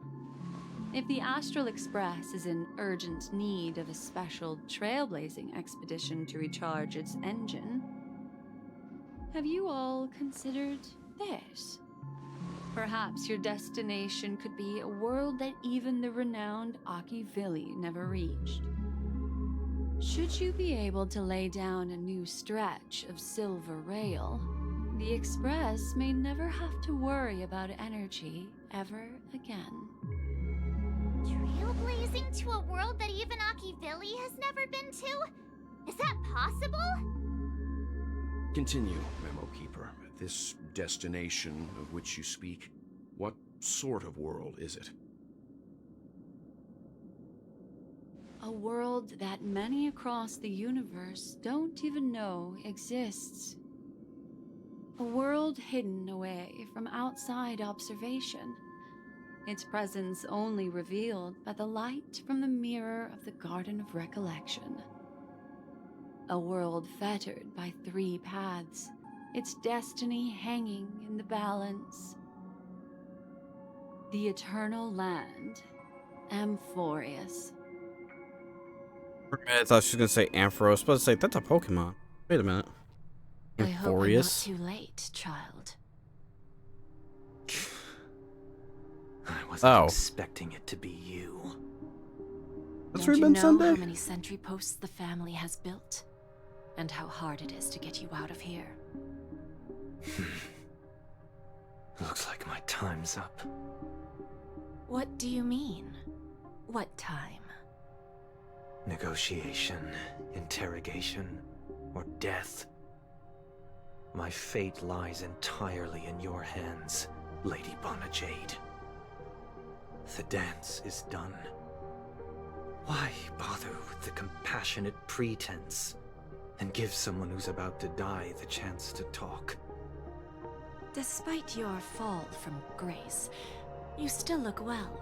[SPEAKER 18] If the Astral Express is in urgent need of a special trailblazing expedition to recharge its engine, have you all considered this? Perhaps your destination could be a world that even the renowned Akivili never reached. Should you be able to lay down a new stretch of silver rail, the Express may never have to worry about energy ever again.
[SPEAKER 12] Trailblazing to a world that even Akivili has never been to? Is that possible?
[SPEAKER 16] Continue, Memo Keeper. This destination of which you speak, what sort of world is it?
[SPEAKER 18] A world that many across the universe don't even know exists. A world hidden away from outside observation. Its presence only revealed by the light from the mirror of the Garden of Recollection. A world fettered by 3 paths, its destiny hanging in the balance. The Eternal Land, Amphorius.
[SPEAKER 1] I thought she was gonna say Ampharos, but it's like, that's a Pokemon. Wait a minute.
[SPEAKER 7] I hope I'm not
[SPEAKER 1] Amphorius?
[SPEAKER 7] too late, child.
[SPEAKER 17] I wasn't
[SPEAKER 1] Oh.
[SPEAKER 17] expecting it to be you.
[SPEAKER 1] That's
[SPEAKER 7] Don't you
[SPEAKER 1] Ribbon
[SPEAKER 7] know
[SPEAKER 1] Sunday?
[SPEAKER 7] how many sentry posts the family has built? And how hard it is to get you out of here?
[SPEAKER 17] Looks like my time's up.
[SPEAKER 7] What do you mean? What time?
[SPEAKER 17] Negotiation, interrogation, or death. My fate lies entirely in your hands, Lady Bonajade. The dance is done. Why bother with the compassionate pretense and give someone who's about to die the chance to talk?
[SPEAKER 7] Despite your fall from grace, you still look well.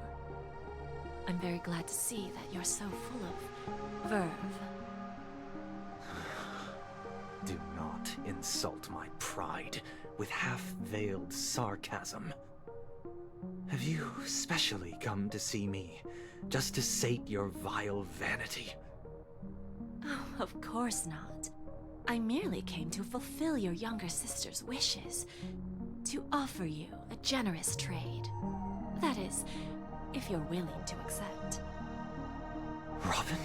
[SPEAKER 7] I'm very glad to see that you're so full of verve.
[SPEAKER 17] Do not insult my pride with half-veiled sarcasm. Have you specially come to see me just to sate your vile vanity?
[SPEAKER 7] Oh, of course not. I merely came to fulfill your younger sister's wishes. To offer you a generous trade. That is, if you're willing to accept.
[SPEAKER 17] Robin?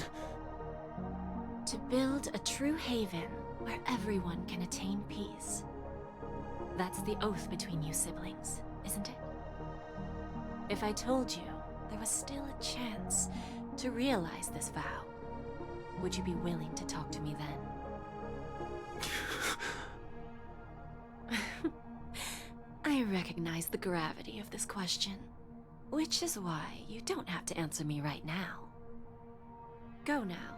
[SPEAKER 7] To build a true haven where everyone can attain peace. That's the oath between you siblings, isn't it? If I told you there was still a chance to realize this vow, would you be willing to talk to me then? I recognize the gravity of this question, which is why you don't have to answer me right now. Go now.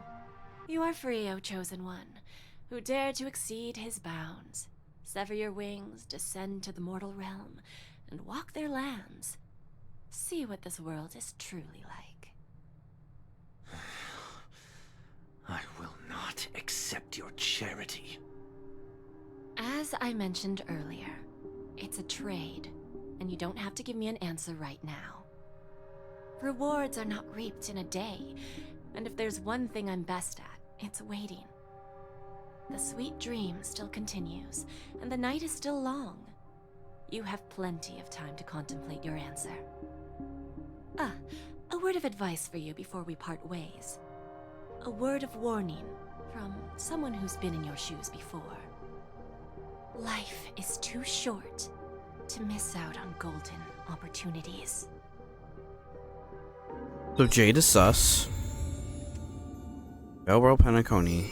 [SPEAKER 7] You are free, O Chosen One, who dare to exceed his bounds, sever your wings, descend to the mortal realm, and walk their lands. See what this world is truly like.
[SPEAKER 17] I will not accept your charity.
[SPEAKER 7] As I mentioned earlier, it's a trade, and you don't have to give me an answer right now. Rewards are not reaped in a day, and if there's one thing I'm best at, it's waiting. The sweet dream still continues, and the night is still long. You have plenty of time to contemplate your answer. Ah, a word of advice for you before we part ways. A word of warning from someone who's been in your shoes before. Life is too short to miss out on golden opportunities.
[SPEAKER 1] So Jade is sus. Velro Penacony.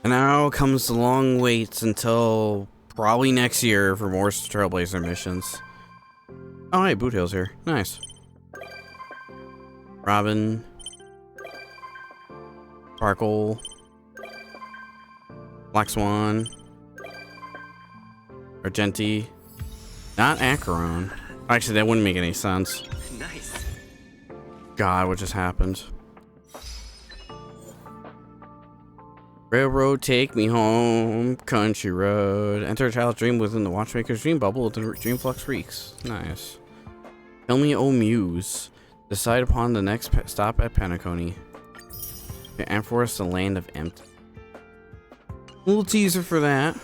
[SPEAKER 1] And now comes the long waits until probably next year for more Trailblazer missions. Oh hey, Bootail's here. Nice. Robin. Sparkel. Black Swan. Argenti. Not Acheron. Actually, that wouldn't make any sense.
[SPEAKER 17] Nice.
[SPEAKER 1] God, what just happened? Railroad, take me home. Country road. Enter a child's dream within the watchmaker's dream bubble with the dream flux reeks. Nice. Tell me, oh muse. Decide upon the next stop at Penacony. And for us, the land of empty. Little teaser for that.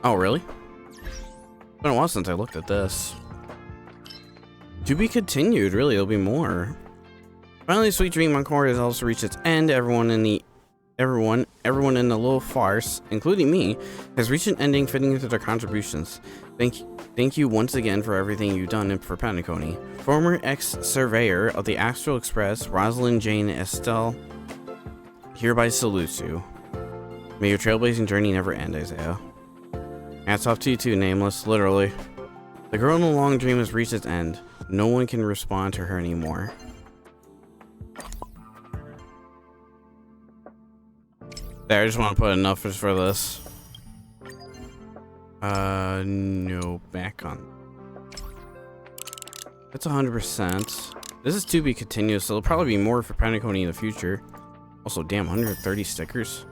[SPEAKER 1] Oh, really? It's been a while since I looked at this. To be continued, really, there'll be more. Finally, Sweet Dream Encore has also reached its end. Everyone in the little farce, including me, has reached an ending fitting into their contributions. Thank you once again for everything you've done for Penacony. Former ex-surveyor of the Astral Express, Rosalind Jane Estelle, hereby salutes you. May your trailblazing journey never end, Isaiah. Hats off to you too, Nameless, literally. The girl in the long dream has reached its end. No one can respond to her anymore. There, I just want to put enough for this. No, back on. That's 100%. This is to be continuous, so there'll probably be more for Penacony in the future. Also, damn, 130 stickers.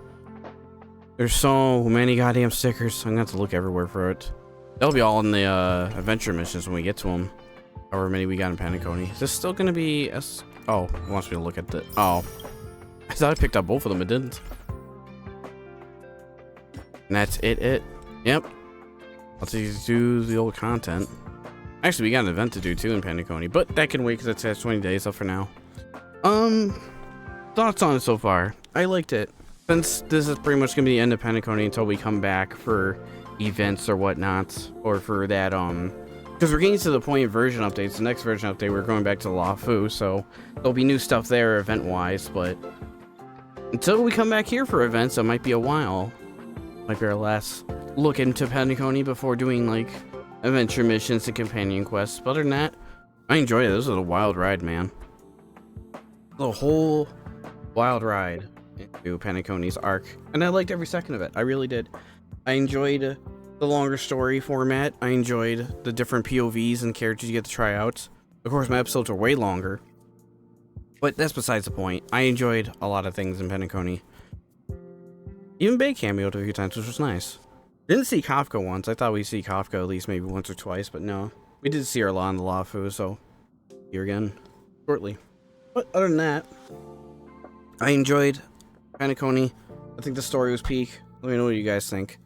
[SPEAKER 1] There's so many goddamn stickers. I'm gonna have to look everywhere for it. They'll be all in the adventure missions when we get to them. However many we got in Penacony. Is this still gonna be Oh, it wants me to look at the... Oh. I thought I picked up both of them, it didn't. And that's it. Yep. Let's do the old content. Actually, we got an event to do too in Penacony, but that can wait because it says 20 days up for now. Thoughts on it so far? I liked it. Since this is pretty much gonna be the end of Penacony until we come back for events or whatnot, or for that because we're getting to the point of version updates. The next version update, we're going back to LaFu, so there'll be new stuff there event-wise. But until we come back here for events, it might be a while. Might be our last look into Penacony before doing like adventure missions and companion quests. But other than that, I enjoyed it. This was a wild ride, man. The whole wild ride into Penacony's arc, and I liked every second of it. I really did. I enjoyed the longer story format. I enjoyed the different POVs and characters you get to try out. Of course, my episodes are way longer, but that's besides the point. I enjoyed a lot of things in Penacony. Even Bay cameoed a few times, which was nice. Didn't see Kafka once. I thought we'd see Kafka at least maybe once or twice, but no. We did see her a lot in the LaFu, so here again shortly. But other than that, I enjoyed Penacony. I think the story was peak. Let me know what you guys think.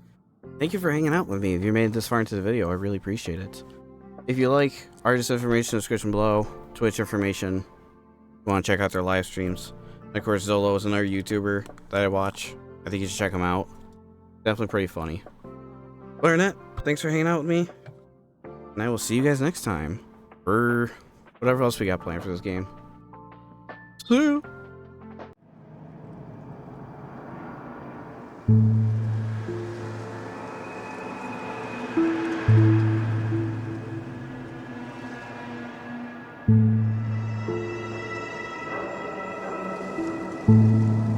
[SPEAKER 1] Thank you for hanging out with me. If you made it this far into the video, I really appreciate it. If you like artist information in the description below, Twitch information, you want to check out their live streams. And of course, Zolo is another YouTuber that I watch. I think you should check him out. Definitely pretty funny. Other than that, thanks for hanging out with me. And I will see you guys next time for whatever else we got planned for this game. See you.
[SPEAKER 19] Thank you.